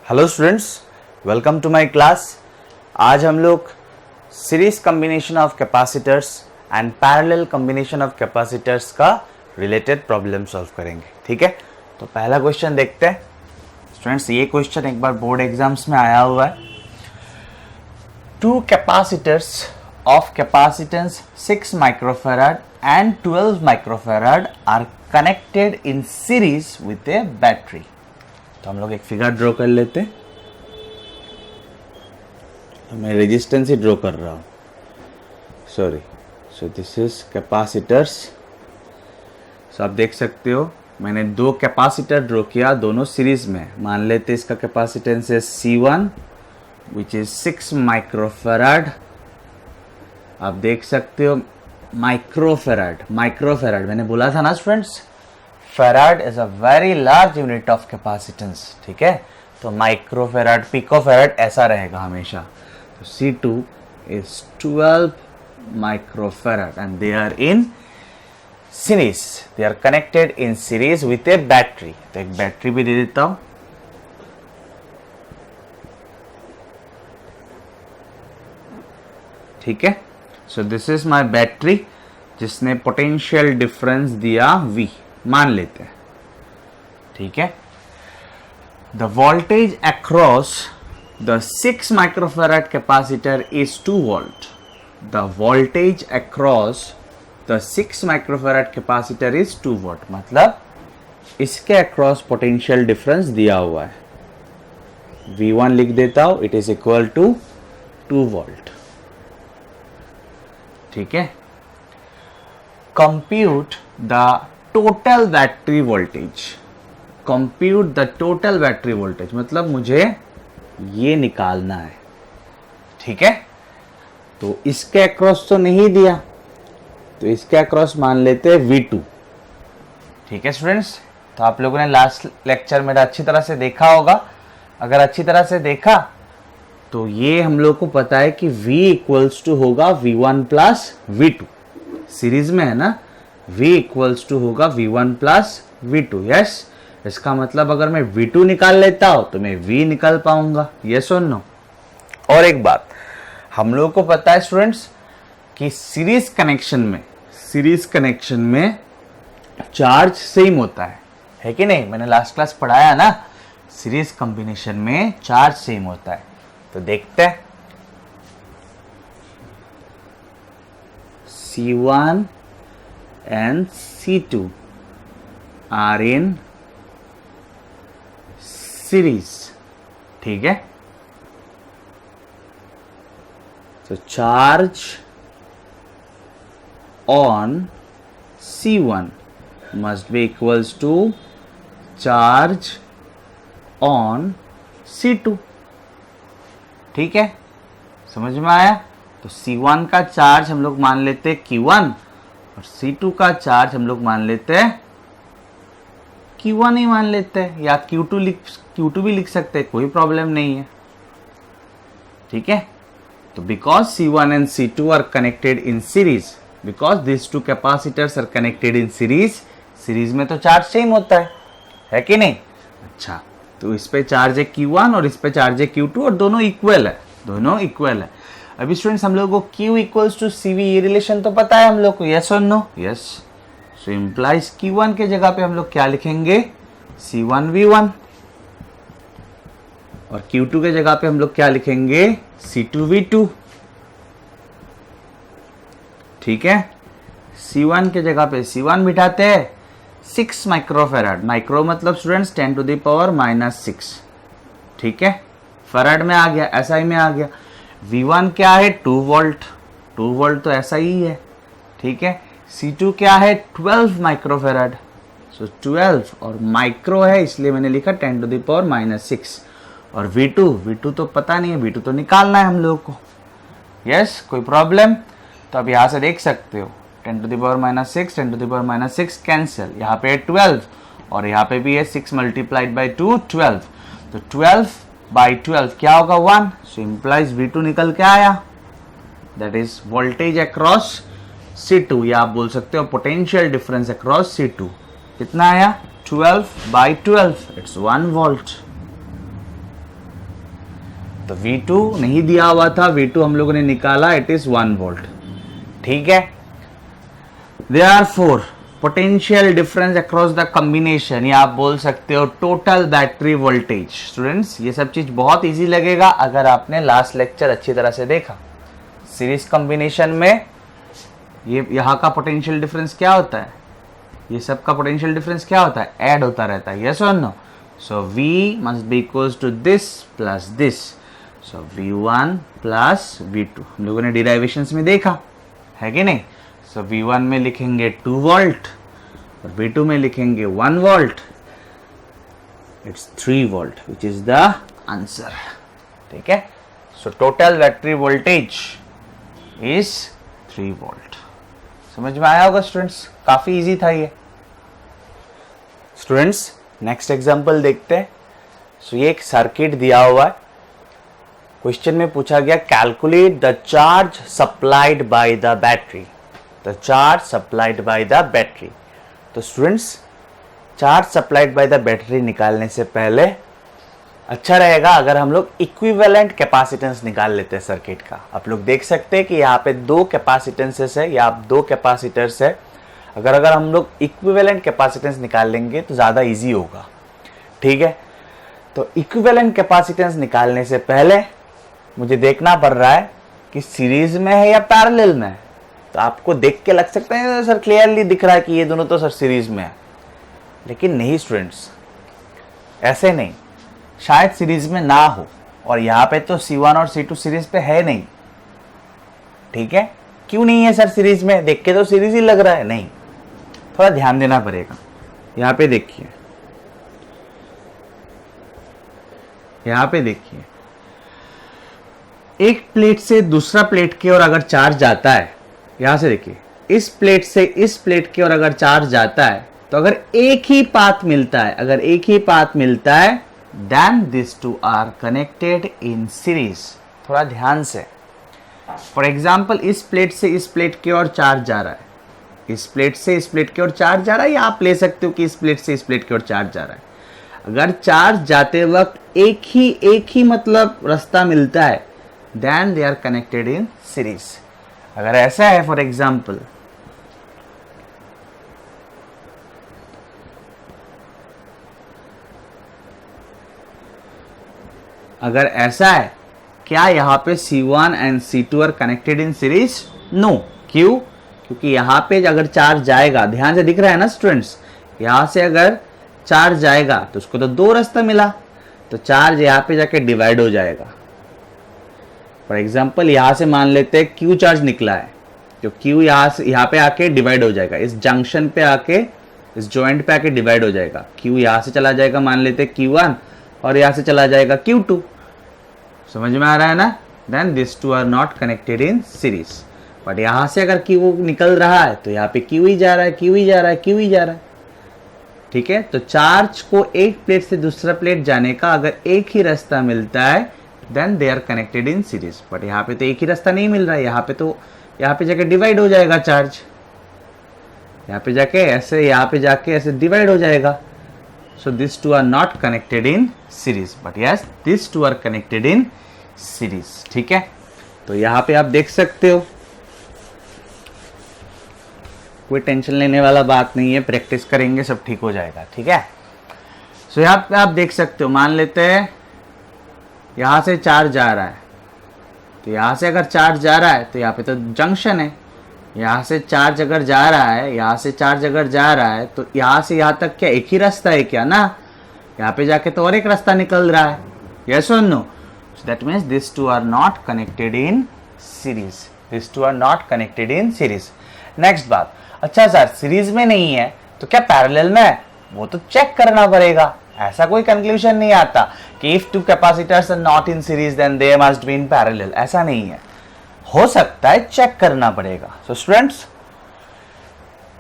Hello students, welcome to my class. आज हम लोग series combination of capacitors and parallel combination of capacitors का related problem solve करेंगे। ठीक है, तो पहला क्वेश्चन देखते हैं। स्टूडेंट्स, ये क्वेश्चन एक बार बोर्ड एग्जाम्स में आया हुआ है। Two capacitors of capacitance 6 microfarad and 12 microfarad are connected in series with a battery। तो हम लोग एक फिगर ड्रॉ कर लेते हैं। तो मैं रेजिस्टेंस ही ड्रॉ कर रहा हूँ, sorry. So this is capacitors. So आप देख सकते हो मैंने दो कैपेसिटर ड्रॉ किया, दोनों सीरीज में। मान लेते हैं इसका कैपेसिटेंस है C1 विच इज 6 माइक्रोफैराड। आप देख सकते हो माइक्रोफैराड मैंने बोला था ना students, farad is a very large unit of capacitance. ठीक है, तो माइक्रोफैराड, पिकोफैराड ऐसा रहेगा हमेशा। तो C2 is 12 microfarad and they are in series, they are connected in series with a battery. तो एक बैटरी भी दे देता हूं। ठीक है, so this is my battery जिसने पोटेंशियल डिफरेंस दिया V, मान लेते हैं। ठीक है, the voltage across the 6 microfarad capacitor is 2 volt. The voltage across the 6 microfarad capacitor is 2 volt, मतलब इसके अक्रॉस पोटेंशियल डिफरेंस दिया हुआ है। V1 लिख देता हूं, it is equal to 2 volt. ठीक है, compute the total battery voltage. Compute the total battery voltage मतलब मुझे ये निकालना है। ठीक है, तो इसके अक्रॉस तो नहीं दिया, तो इसके अक्रॉस मान लेते हैं V2। ठीक है स्टूडेंट्स, तो आप लोगों ने लास्ट लेक्चर मेरा अच्छी तरह से देखा होगा। अगर अच्छी तरह से देखा तो ये हम लोग को पता है कि V इक्वल्स टू होगा V1 प्लस V2। सीरीज में है ना, V इक्वल्स टू होगा V1 प्लस V2। यस, इसका मतलब अगर मैं V2 निकाल लेता हूं तो मैं V निकाल पाऊंगा। यस और नो। और एक बात हम लोग को पता है स्टूडेंट्स कि सीरीज कनेक्शन में चार्ज सेम होता है कि नहीं? मैंने लास्ट क्लास पढ़ाया ना, सीरीज कॉम्बिनेशन में चार्ज सेम होता है। तो देखते हैं, C1 and C2 are in series। ठीक है, तो charge on C1 must be equals to charge on C2। ठीक है, समझ में आया? तो C1 का चार्ज हम लोग मान लेते हैं Q1 और C2 का चार्ज हम लोग मान लेते हैं Q1 ही मान लेते हैं, या Q2 भी लिख सकते हैं, कोई प्रॉब्लम नहीं है। ठीक है, तो because C1 and C2 are connected in series, because this two capacitors are connected in series में तो चार्ज सेम होता है कि नहीं? अच्छा, तो इस पे चार्ज है Q1 और इस पे चार्ज है Q2 और दोनों इक्वल है। अभी स्टूडेंट्स हम लोग को Q इक्वल्स टू CV, ये रिलेशन तो पता है हम लोग को। यस और no? Yes. So implies Q1 के जगह पे हम लोग क्या लिखेंगे? C1V1 और Q2 के जगह पे हम लोग क्या लिखेंगे? C2V2। ठीक है, C1 के जगह पे C1 बिठाते हैं, 6 माइक्रोफैराड। माइक्रो मतलब स्टूडेंट्स 10 टू द पावर -6। ठीक है, फैराड में आ गया, SI में आ गया। V1 क्या है? 2 वोल्ट तो ऐसा ही है। ठीक है, C2 क्या है? 12 माइक्रोफैराड। सो 12 और माइक्रो है इसलिए मैंने लिखा 10 टू द पावर -6। और V2 तो पता नहीं है, V2 तो निकालना है हम लोग को। यस, कोई प्रॉब्लम? तो अब यहां से देख सकते हो 10 to the power -6, 10 to the power -6 cancel. यहाँ पे 12 और यहाँ पे भी है 6 मल्टीप्लाइड बाई 2, 12। तो 12 बाई 12 क्या होगा? 1। सो इम्प्लाइज V2 निकल के आया, that is voltage across C2, या आप बोल सकते हो पोटेंशियल डिफरेंस अक्रॉस C2। कितना आया? 12 by 12, इट्स 1 वोल्ट। तो V2 नहीं दिया हुआ था, V2 हम लोगों ने निकाला, इट इज 1 वोल्ट। ठीक है, Therefore potential difference across the combination, या आप बोल सकते हो टोटल बैटरी वोल्टेज। स्टूडेंट्स ये सब चीज बहुत इजी लगेगा अगर आपने लास्ट लेक्चर अच्छी तरह से देखा। सीरीज कॉम्बिनेशन में ये यहाँ का पोटेंशियल डिफरेंस क्या होता है, ये सब का पोटेंशियल डिफरेंस क्या होता है, ऐड होता रहता है, यस और no. So V must be equals to this plus this, so V1 plus V2 हम लोगों ने डिराइवेशंस में देखा है कि नहीं। सो V1 में लिखेंगे 2 वोल्ट और V2 में लिखेंगे 1 volt, it's 3 volt which is the answer. ठीक है, so total battery voltage is 3 volt. समझ में आया होगा स्टूडेंट्स, काफी इजी था ये। स्टूडेंट्स नेक्स्ट एग्जांपल देखते हैं। सो ये एक सर्किट दिया हुआ है, क्वेश्चन में पूछा गया calculate the charge supplied by the battery, the charge supplied by the battery. तो students charge supplied by the battery निकालने से पहले अच्छा रहेगा अगर हम लोग इक्विवेलेंट कैपेसिटेंस निकाल लेते हैं सर्किट का। आप लोग देख सकते हैं कि यहाँ पे 2 कैपेसिटेंसेस है या 2 कैपेसिटर्स है। अगर हम लोग इक्विवेलेंट कैपेसिटेंस निकाल लेंगे तो ज़्यादा इजी होगा। ठीक है, तो इक्विवेलेंट कैपेसिटेंस निकालने से पहले मुझे देखना पड़ रहा है कि सीरीज में है या पैरेलल में है। तो आपको देख के लग सकता है सर क्लियरली दिख रहा है कि ये दोनों तो सर सीरीज में है, लेकिन नहीं स्टूडेंट्स, ऐसे नहीं, शायद सीरीज में ना हो, और यहाँ पे तो C1 और C2 सीरीज पे है नहीं। ठीक है, क्यों नहीं है सर सीरीज में, देख के तो सीरीज ही लग रहा है, नहीं, थोड़ा ध्यान देना पड़ेगा। यहाँ पे देखिए, यहाँ पे देखिए, एक प्लेट से दूसरा प्लेट की ओर अगर चार्ज जाता है, यहां से देखिए, इस प्लेट से इस प्लेट की ओर अगर चार्ज जाता है तो अगर एक ही पाथ मिलता है, अगर एक ही पाथ मिलता है, then this two are connected in series. थोड़ा ध्यान से, फॉर एग्जाम्पल इस प्लेट से इस प्लेट की ओर चार्ज जा रहा है, इस प्लेट से इस प्लेट की ओर चार्ज जा रहा है, या आप ले सकते हो कि इस प्लेट से इस प्लेट की ओर चार्ज जा रहा है। अगर चार्ज जाते वक्त एक ही मतलब रास्ता मिलता है, then they are connected in series. अगर ऐसा है, फॉर एग्जाम्पल अगर ऐसा है, क्या यहाँ पे C1 and C2 are connected in series? No. क्यों? क्योंकि यहाँ पे अगर चार्ज जाएगा, ध्यान से दिख रहा है ना स्टूडेंट्स, यहाँ से अगर चार्ज जाएगा तो उसको तो 2 रास्ता मिला, तो चार्ज यहाँ पे जाके डिवाइड हो जाएगा। फॉर एग्जाम्पल यहाँ से मान लेते हैं Q चार्ज निकला है, तो Q यहाँ पे आके डिवाइड हो जाएगा, इस जंक्शन पे आके, इस जॉइंट पे आके डिवाइड हो जाएगा। Q यहाँ से चला जाएगा, मान लेते हैं Q1, और यहाँ से चला जाएगा Q2। समझ में आ रहा है ना? Then this two are not connected in series. But यहाँ से अगर Q निकल रहा है तो यहाँ पे Q ही जा रहा है, Q ही जा रहा है, Q ही जा रहा है। ठीक है, तो चार्ज को एक प्लेट से दूसरा प्लेट जाने का अगर एक ही रास्ता मिलता है, then they are connected in series. But यहाँ पे तो एक ही रास्ता नहीं मिल रहा है, यहाँ पे जाके डिवाइड हो जाएगा चार्ज, यहाँ पे जाके ऐसे, यहाँ पे जाके ऐसे डिवाइड हो जाएगा। So this two are not connected in series, but yes this two are connected in series. ठीक है, तो यहाँ पे आप देख सकते हो, कोई टेंशन लेने वाला बात नहीं है, प्रैक्टिस करेंगे सब ठीक हो जाएगा। ठीक है, सो यहाँ पे आप देख सकते हो, मान लेते हैं यहाँ से चार्ज जा रहा है, तो यहाँ से अगर चार्ज जा रहा है तो यहाँ पे तो जंक्शन है, यहाँ से चार्ज अगर जा रहा है, यहाँ से चार्ज अगर जा रहा है तो यहाँ से यहाँ तक क्या एक ही रास्ता है क्या? ना, यहाँ पे जाके तो और एक रास्ता निकल रहा है, यस और no? So that means this two are not connected in series, this two are not connected in series. Next बात, अच्छा सर सीरीज में नहीं है तो क्या पैरेलल में है? वो तो चेक करना पड़ेगा, ऐसा कोई कंक्लूजन नहीं आता कि if two capacitors are not in series then they must be in parallel, ऐसा नहीं है, हो सकता है, चेक करना पड़ेगा। सो स्टूडेंट्स,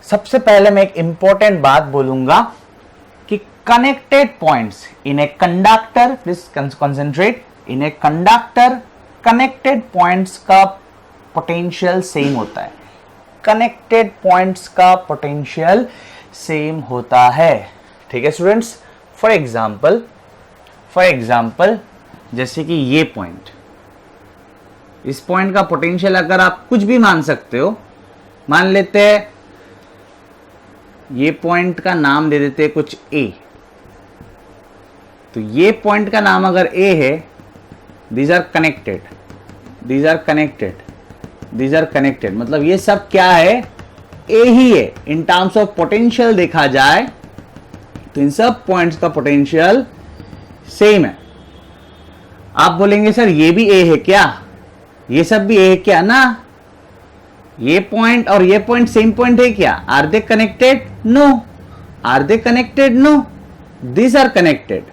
सबसे पहले मैं एक इंपॉर्टेंट बात बोलूंगा कि connected points in a conductor, please concentrate, in a conductor connected points का पोटेंशियल सेम होता है, कनेक्टेड पॉइंट्स का पोटेंशियल सेम होता है। ठीक है स्टूडेंट्स, फॉर एग्जाम्पल जैसे कि ये पॉइंट, इस पॉइंट का पोटेंशियल अगर आप कुछ भी मान सकते हो, मान लेते हैं ये पॉइंट का नाम दे देते हैं कुछ ए, तो ये पॉइंट का नाम अगर ए है, these are connected, these are connected, these are connected, मतलब ये सब क्या है, ए ही है। इन टर्म्स ऑफ पोटेंशियल देखा जाए तो इन सब पॉइंट्स का पोटेंशियल सेम है। आप बोलेंगे सर ये भी ए है क्या, ये सब भी ए है क्या? ना, ये पॉइंट और ये पॉइंट सेम पॉइंट है क्या? Are they connected? No. Are they connected? No. These are connected,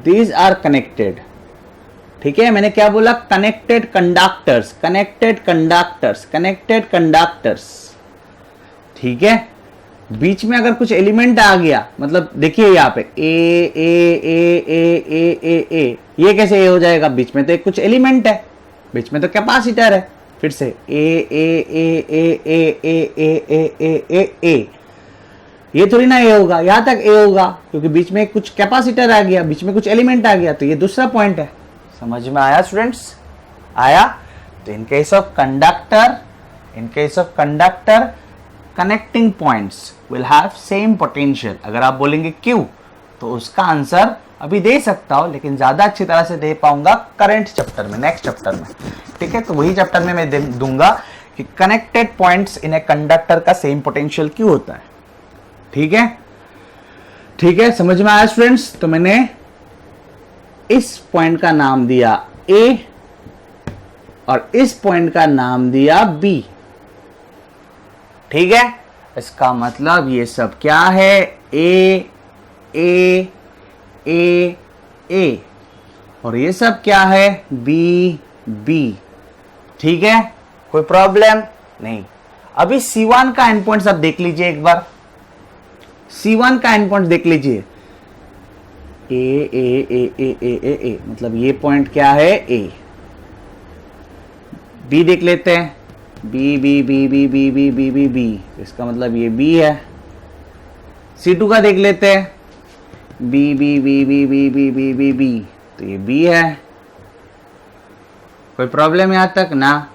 these are connected. ठीक है, मैंने क्या बोला? Connected conductors, connected conductors, connected conductors. ठीक है, बीच में अगर कुछ एलिमेंट आ गया, मतलब देखिए यहाँ पे ए ए ए ए ए ए ए, ये कैसे ए हो जाएगा? बीच में तो एक कुछ एलिमेंट है, बीच में तो कैपेसिटर है। फिर से ए ए ए ए ए ए ए ए ए ए ए, ये थोड़ी ना ए होगा, यहां तक ए होगा क्योंकि बीच में कुछ कैपेसिटर आ गया, बीच में कुछ एलिमेंट आ गया, तो ये दूसरा पॉइंट है। समझ में आया स्टूडेंट्स? आया? तो in case of conductor, in case of conductor, connecting points will have same potential. अगर आप बोलेंगे क्यों, तो उसका आंसर अभी दे सकता हूं, लेकिन ज्यादा अच्छी तरह से दे पाऊंगा करंट चैप्टर में, नेक्स्ट चैप्टर में। ठीक है, तो वही चैप्टर में मैं दूंगा कि connected points in a conductor का सेम पोटेंशियल क्यों होता है। ठीक है, ठीक है, समझ में आया स्टूडेंट्स? तो मैंने इस पॉइंट का नाम दिया ए और इस पॉइंट का नाम दिया बी। ठीक है, इसका मतलब ये सब क्या है? ए ए ए ए, और ये सब क्या है? B B. ठीक है, कोई प्रॉब्लम नहीं। अभी C1 का एंड पॉइंट्स आप देख लीजिए एक बार, C1 का एंड पॉइंट्स देख लीजिए। ए ए ए ए ए ए ए, मतलब ये पॉइंट क्या है? ए। बी देख लेते हैं, B B B B B B B B B, इसका मतलब ये बी है। C2 का देख लेते हैं, B B B B B B B B B, तो ये बी है। कोई प्रॉब्लम यहां तक ना?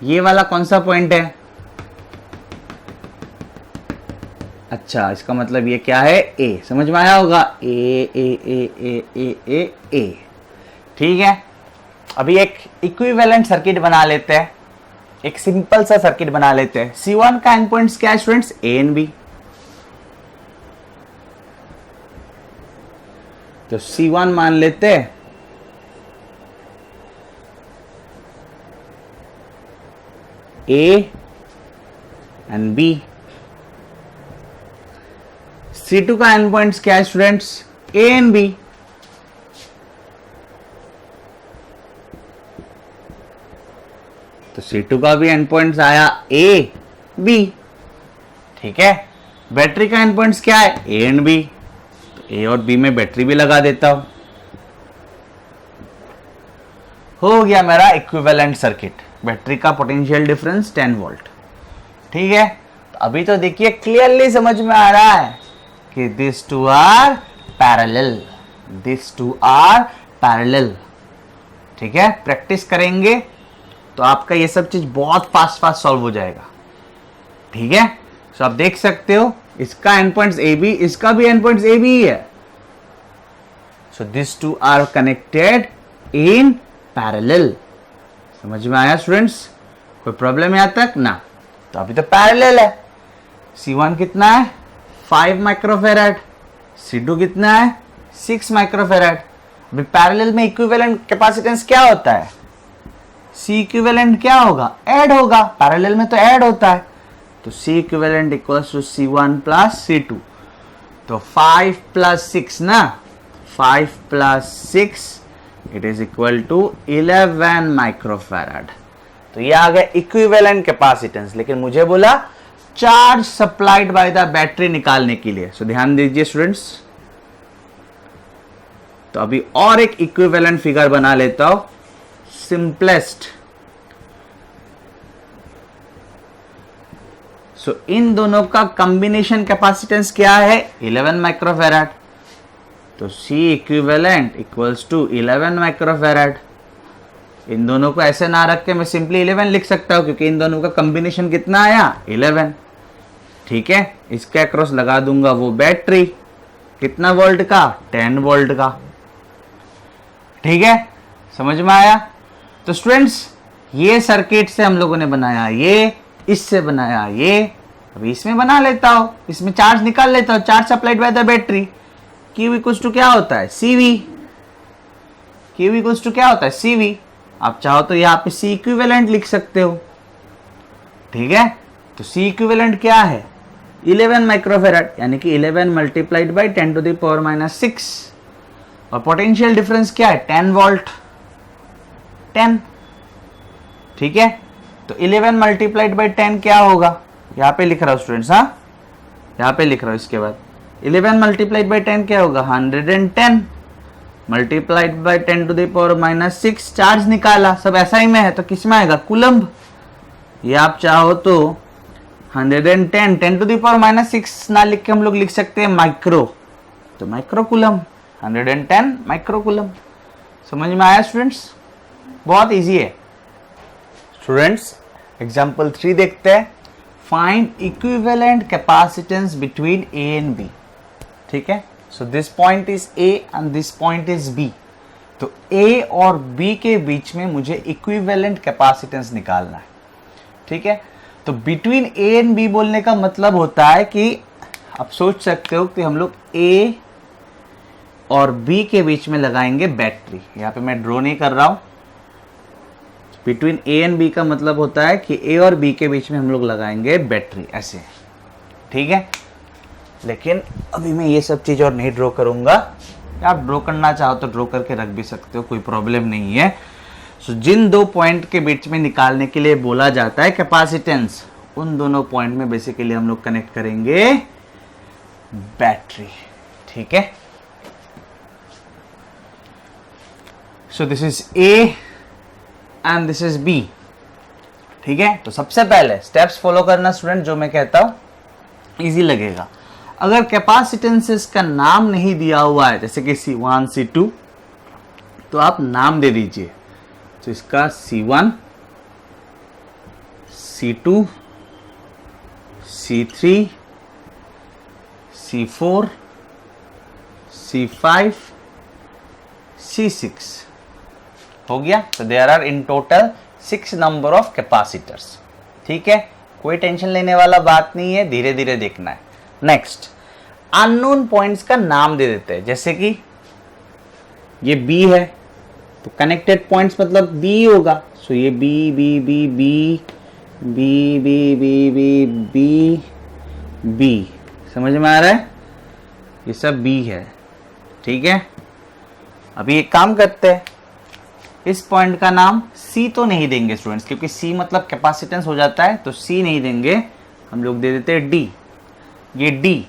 ये वाला कौन सा पॉइंट है? अच्छा, इसका मतलब ये क्या है? ए। समझ में आया होगा? ए ए ए ए ए ए ए। ठीक है, अभी एक इक्विवेलेंट सर्किट बना लेते हैं, एक सिंपल सा सर्किट बना लेते हैं। C1 का एंड पॉइंट्स क्या है स्टूडेंट्स? A and B. तो C1 मान लेते हैं ए एंड बी। C2 का एंड पॉइंट्स क्या है स्टूडेंट्स? A and B. तो C2 का भी एंड पॉइंट्स आया ए बी। ठीक है, बैटरी का एंड पॉइंट्स क्या है? A and B. तो ए और बी में बैटरी भी लगा देता हूं, हो गया मेरा इक्विवेलेंट सर्किट। बैटरी का पोटेंशियल डिफरेंस 10 वोल्ट। ठीक है, तो अभी तो देखिए क्लियरली समझ में आ रहा है कि this two are parallel, this two are parallel. ठीक है, प्रैक्टिस करेंगे तो आपका ये सब चीज बहुत फास्ट फास्ट सॉल्व हो जाएगा। ठीक है, तो आप देख सकते हो इसका एंड पॉइंट्स ए बी, इसका भी एंड पॉइंट्स ए बी ही है। So this two are connected in parallel. समझ में आया स्टूडेंट्स? कोई प्रॉब्लम यहां तक ना? तो अभी तो पैरेलल है। C1 कितना है? 5 माइक्रोफेराड। C2 कितना है? 6 माइक्रोफेराड। अभी पैरेलल में इक्विवेलेंट कैपेसिटेंस क्या होता है? C इक्विवेलेंट क्या होगा? ऐड होगा। पैरेलल में तो ऐड होता है, तो C equivalent equals to C1 plus C2। तो 5 प्लस 6 ना, 5 plus 6 it is equal to 11 microfarad. तो ये आ गया इक्विवेलेंट कैपेसिटेंस। लेकिन मुझे बोला charge supplied by the battery निकालने के लिए। सो ध्यान दीजिए स्टूडेंट्स, तो अभी और एक इक्विवेलेंट फिगर बना लेता हूं, सिंपलेस्ट। सो इन दोनों का कॉम्बिनेशन कैपेसिटेंस क्या है? 11 माइक्रोफेराड। तो C equivalent equals to 11 microfarad. इन दोनों को ऐसे ना रख के मैं सिंपली 11 लिख सकता हूं क्योंकि इन दोनों का कॉम्बिनेशन कितना आया 11। ठीक है, इसके अक्रॉस लगा दूंगा वो बैटरी, कितना वोल्ट का 10 वोल्ट का। ठीक है, समझ में आया। तो स्टूडेंट्स ये सर्किट से हम लोगों ने बनाया, ये इससे बनाया, ये अभी इसमें बना लेता हूं, इसमें चार्ज निकाल लेता हूं, charge supplied by the battery. Q equals to क्या होता है CV। Q इक्वल्स टू क्या होता है CV। आप चाहो तो यहाँ पे C इक्विवेलेंट लिख सकते हो। ठीक है, तो C इक्विवेलेंट क्या है 11 माइक्रोफेराड, यानी कि 11 multiplied by 10 to the power -6। और पोटेंशियल डिफरेंस क्या है 10 वोल्ट 10। ठीक है, तो 11 मल्टीप्लाइड बाई 10 क्या होगा, यहाँ पे लिख रहा हूँ स्टूडेंट्स। हाँ, यहाँ पे लिख रहा हूँ। इसके बाद 11 मल्टीप्लाइड बाई 10 क्या होगा 110 multiplied by 10 to the power -6। Charge निकाला, सब ऐसा ही में है, तो किस में आएगा कूलम्ब। ये आप चाहो तो 110 10 टू द पावर -6 ना लिख के हम लोग लिख सकते हैं माइक्रो, तो माइक्रो कूलम्ब 110 माइक्रो कूलम्ब। समझ में आया स्टूडेंट्स, बहुत इजी है। स्टूडेंट्स एग्जाम्पल 3 देखते हैं। Find equivalent capacitance between A and B। ठीक है, so this point is A and this point is B। तो A और B के बीच में मुझे इक्विवेलेंट कैपेसिटेंस निकालना है। ठीक है, तो बिटवीन A एंड B बोलने का मतलब होता है कि आप सोच सकते हो कि हम लोग A और B के बीच में लगाएंगे बैटरी। यहाँ पे मैं ड्रॉ नहीं कर रहा हूं। बिटवीन A एंड B का मतलब होता है कि A और B के बीच में हम लोग लगाएंगे बैटरी, ऐसे। ठीक है, लेकिन अभी मैं ये सब चीज़ और नहीं ड्रॉ करूंगा। आप ड्रॉ करना चाहो तो ड्रॉ करके रख भी सकते हो, कोई प्रॉब्लम नहीं है। सो जिन दो पॉइंट के बीच में निकालने के लिए बोला जाता है कैपेसिटेंस, उन दोनों पॉइंट में बेसिकली हम लोग कनेक्ट करेंगे बैटरी। ठीक है, so this is A and this is B। ठीक है, तो सबसे पहले स्टेप्स फॉलो करना स्टूडेंट, जो मैं कहता हूं इजी लगेगा। अगर कैपेसिटेंसेस का नाम नहीं दिया हुआ है, जैसे कि C1 C2, तो आप नाम दे दीजिए। तो इसका C1 C2 C3 C4 C5 C6 हो गया। तो there are in total 6 number of capacitors. ठीक है, कोई टेंशन लेने वाला बात नहीं है, धीरे धीरे देखना है। नेक्स्ट, अननोन पॉइंट्स का नाम दे देते हैं। जैसे कि ये B है, तो कनेक्टेड पॉइंट्स मतलब B होगा। सो ये B B B B B B B B B B, समझ में आ रहा है, ये सब B है। ठीक है, अभी एक काम करते हैं, इस पॉइंट का नाम C तो नहीं देंगे स्टूडेंट्स, क्योंकि C मतलब कैपेसिटेंस हो जाता है, तो C नहीं देंगे, हम लोग दे देते हैं D। ये D,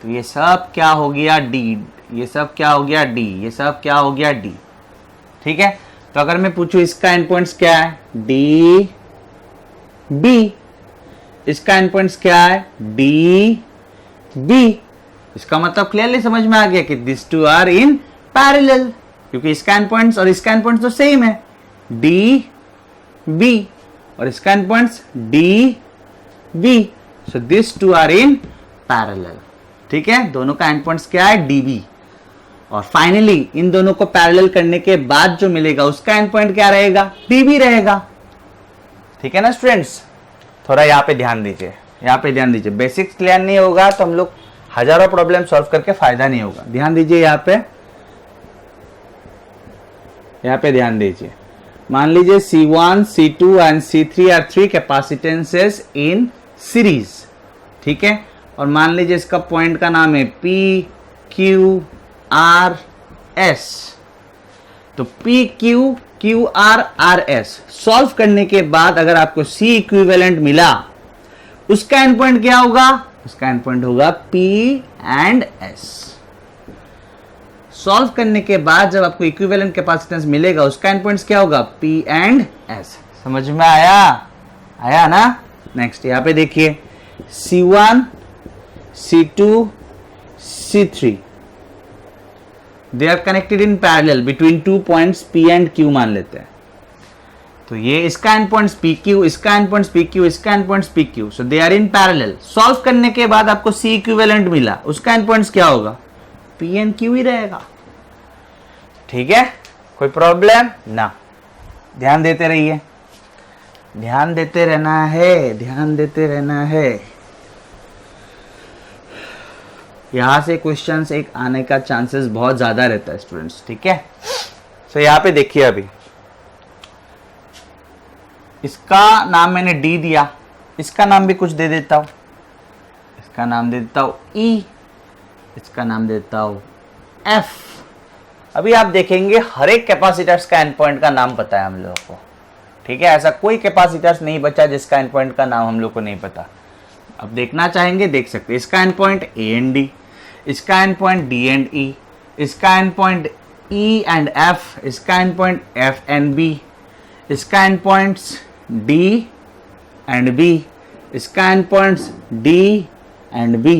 तो ये सब क्या हो गया D, ये सब क्या हो गया D, ये सब क्या हो गया D। ठीक है, तो अगर मैं पूछूं इसका एंड पॉइंट्स क्या है D B, इसका एंड पॉइंट्स क्या है D B, इसका मतलब क्लियरली समझ में आ गया कि this two are in parallel, क्योंकि इसका एंड पॉइंट्स और इसका एंड पॉइंट्स तो सेम है D B, और इसका end points D B, so this two are in parallel. ठीक है, दोनों का एंड पॉइंट्स क्या है DB, और फाइनली इन दोनों को पैरेलल करने के बाद जो मिलेगा उसका एंड पॉइंट क्या रहेगा DB रहेगा। ठीक है ना स्टूडेंट्स, थोड़ा यहाँ पे ध्यान दीजिए, यहाँ पे ध्यान दीजिए। बेसिक्स क्लियर नहीं होगा तो हम लोग हजारों प्रॉब्लम सॉल्व करके फायदा नहीं होगा। ध्यान दीजिए यहाँ पे ध्यान दीजिए। मान लीजिए C1 C2 and C3 are 3 capacitances in series. ठीक है, और मान लीजिए इसका पॉइंट का नाम है P Q R S। तो P Q Q R R S solve करने के बाद अगर आपको C इक्विवेलेंट मिला, उसका एंड पॉइंट क्या होगा, उसका एंड पॉइंट होगा P एंड S। सॉल्व करने के बाद जब आपको इक्विवेलेंट कैपेसिटेंस मिलेगा, उसका एंड पॉइंट्स क्या होगा P एंड S। समझ में आया ना। नेक्स्ट यहाँ पे देखिए C1 C2 C3, they are connected in parallel between 2 points P and Q मान लेते हैं। तो ये इसका एंड पॉइंट्स PQ, इसका एंड पॉइंट्स PQ, इसका end points PQ, so they are in parallel. Solve करने के बाद आपको C इक्विवेलेंट मिला, उसका एंड पॉइंट्स क्या होगा? P एंड Q ही रहेगा। ठीक है, कोई प्रॉब्लम ना। ध्यान देते रहिए, ध्यान देते रहना है, ध्यान देते रहना है। यहां से क्वेश्चंस एक आने का चांसेस बहुत ज्यादा रहता है स्टूडेंट्स। ठीक है, सो यहां पे देखिए, अभी इसका नाम मैंने D दिया, इसका नाम भी कुछ दे देता हूं, इसका नाम दे देता हूं E, इसका नाम दे देता हूं F। अभी आप देखेंगे हर एक कैपेसिटर्स का एंड पॉइंट का नाम पता है हम लोगों को। ठीक है, ऐसा कोई कैपेसिटर्स नहीं बचा जिसका एंड पॉइंट का नाम हम लोग को नहीं पता। अब देखना चाहेंगे देख सकते हैं, इसका end point A and D, इसका end point D and E, इसका end point E and F, इसका end point F and B, इसका end points D and B, इसका end points D and B।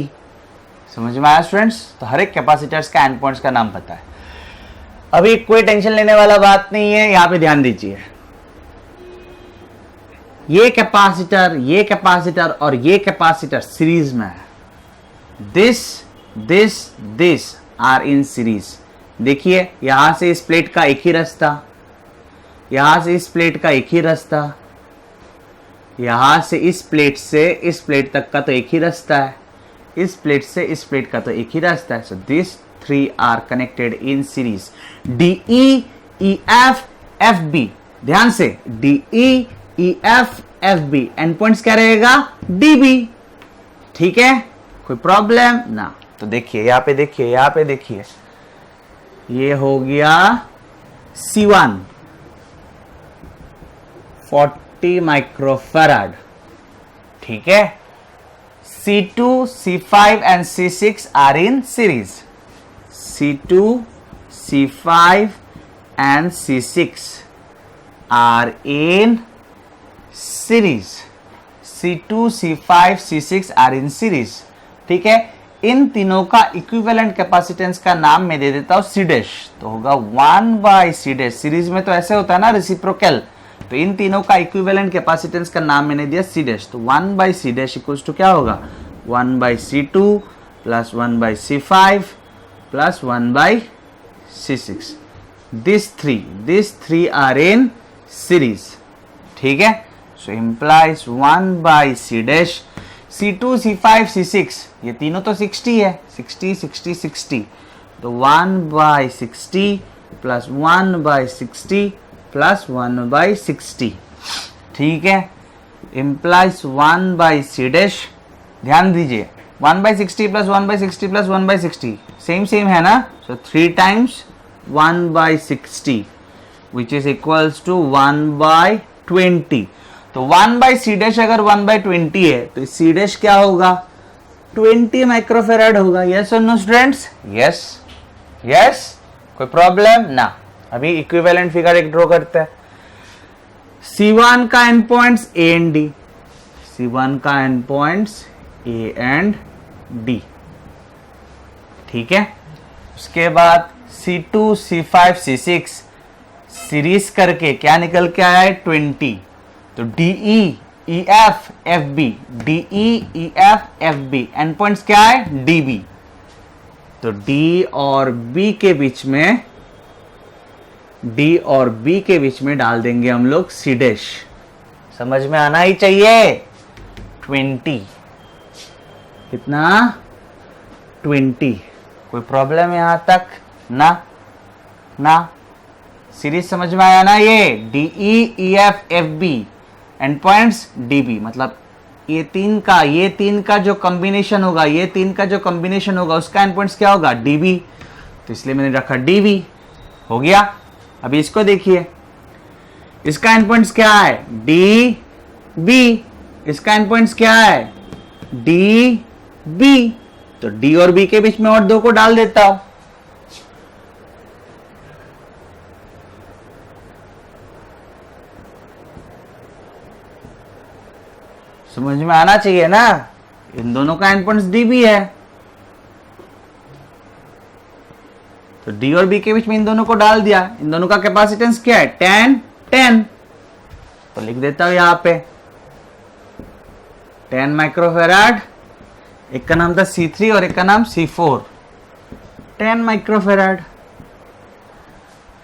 समझ में आया स्टूडेंट्स? तो हर एक कैपेसिटर्स का एंड पॉइंट्स का नाम पता है। अभी कोई टेंशन लेने वाला बात नहीं है, यहां पे ध्यान दीजिए। ये कैपेसिटर और ये कैपेसिटर सीरीज में है। This are in series. देखिए, यहां से इस प्लेट का एक ही रास्ता, यहां से इस प्लेट का एक ही रास्ता, यहां से इस प्लेट तक का तो एक ही रास्ता है, इस प्लेट से इस प्लेट का तो एक ही रास्ता है। So this 3 are connected in series. DE, EF, FB, ध्यान से, DE, EF, FB, end points क्या रहेगा? DB। ठीक है, कोई प्रॉब्लम ना। तो देखिए, यहां पे देखिए, यहां पे देखिए, ये हो गया C1 40 माइक्रोफैराड। ठीक है, C2, C5 and C6 are in series. C2, C5 and C6 are in series. C2, C5, C6 are in series. ठीक है, इन तीनों का इक्विवेलेंट कैपेसिटेंस का नाम मैं दे देता हूं C डैश, तो होगा 1/C डैश। सीरीज में तो ऐसे होता है ना, रेसिप्रोकल। तो इन तीनों का इक्विवेलेंट कैपेसिटेंस का नाम मैंने दिया C डैश, तो 1/C डैश इक्वल्स टू क्या होगा? 1/C2 plus 1/C5 plus 1/C6। These three are in series. ठीक है, so implies 1/C dash. C2, C5, C6 ये तीनों तो 60 है, 60 60 60, तो 1/60 प्लस 1/60 प्लस 1/60। ठीक है, implies 1/C डैश। ध्यान दीजिए, 1/60 प्लस 1/60 प्लस 1/60 सेम है ना। So 3 times 1/60 which is equals to 1/20। तो 1/C डैश अगर 1/20 है तो C डैश क्या होगा? 20 माइक्रोफैराड होगा। यस और नो स्टूडेंट्स? यस यस, कोई प्रॉब्लम ना। अभी इक्विवेलेंट फिगर एक ड्रॉ करते हैं। C1 का end points A and D, C1 का end points A and D। ठीक है, उसके बाद C2, C5, C6 सीरीज करके क्या निकल के आया है? 20। तो DE, EF, FB, DE, EF, FB, end points क्या है? DB। तो D और B के बीच में डाल देंगे हम लोग C डैश। समझ में आना ही चाहिए। 20 कितना? 20। कोई प्रॉब्लम यहां तक ना? सीरीज समझ में आया ना? ये DE, EF, FB, end points DB, मतलब ये तीन का जो कॉम्बिनेशन होगा, उसका एंड पॉइंट्स क्या होगा? DB। तो इसलिए मैंने रखा DB। हो गया। अभी इसको देखिए, इसका एंड पॉइंट्स क्या है? DB। इसका एंड पॉइंट्स क्या है? DB। तो D और B के बीच में और 2 को डाल देता हूं। समझ में आना चाहिए ना? इन दोनों का एंड पॉइंट्स DB है, तो तो डी और बी के बीच में इन दोनों को डाल दिया। इन दोनों का कैपेसिटेंस क्या है? 10 10। तो लिख देता हूं यहां पे 10 माइक्रोफेराड। एक का नाम था C3 और एक का नाम C4। 10 माइक्रोफेराड।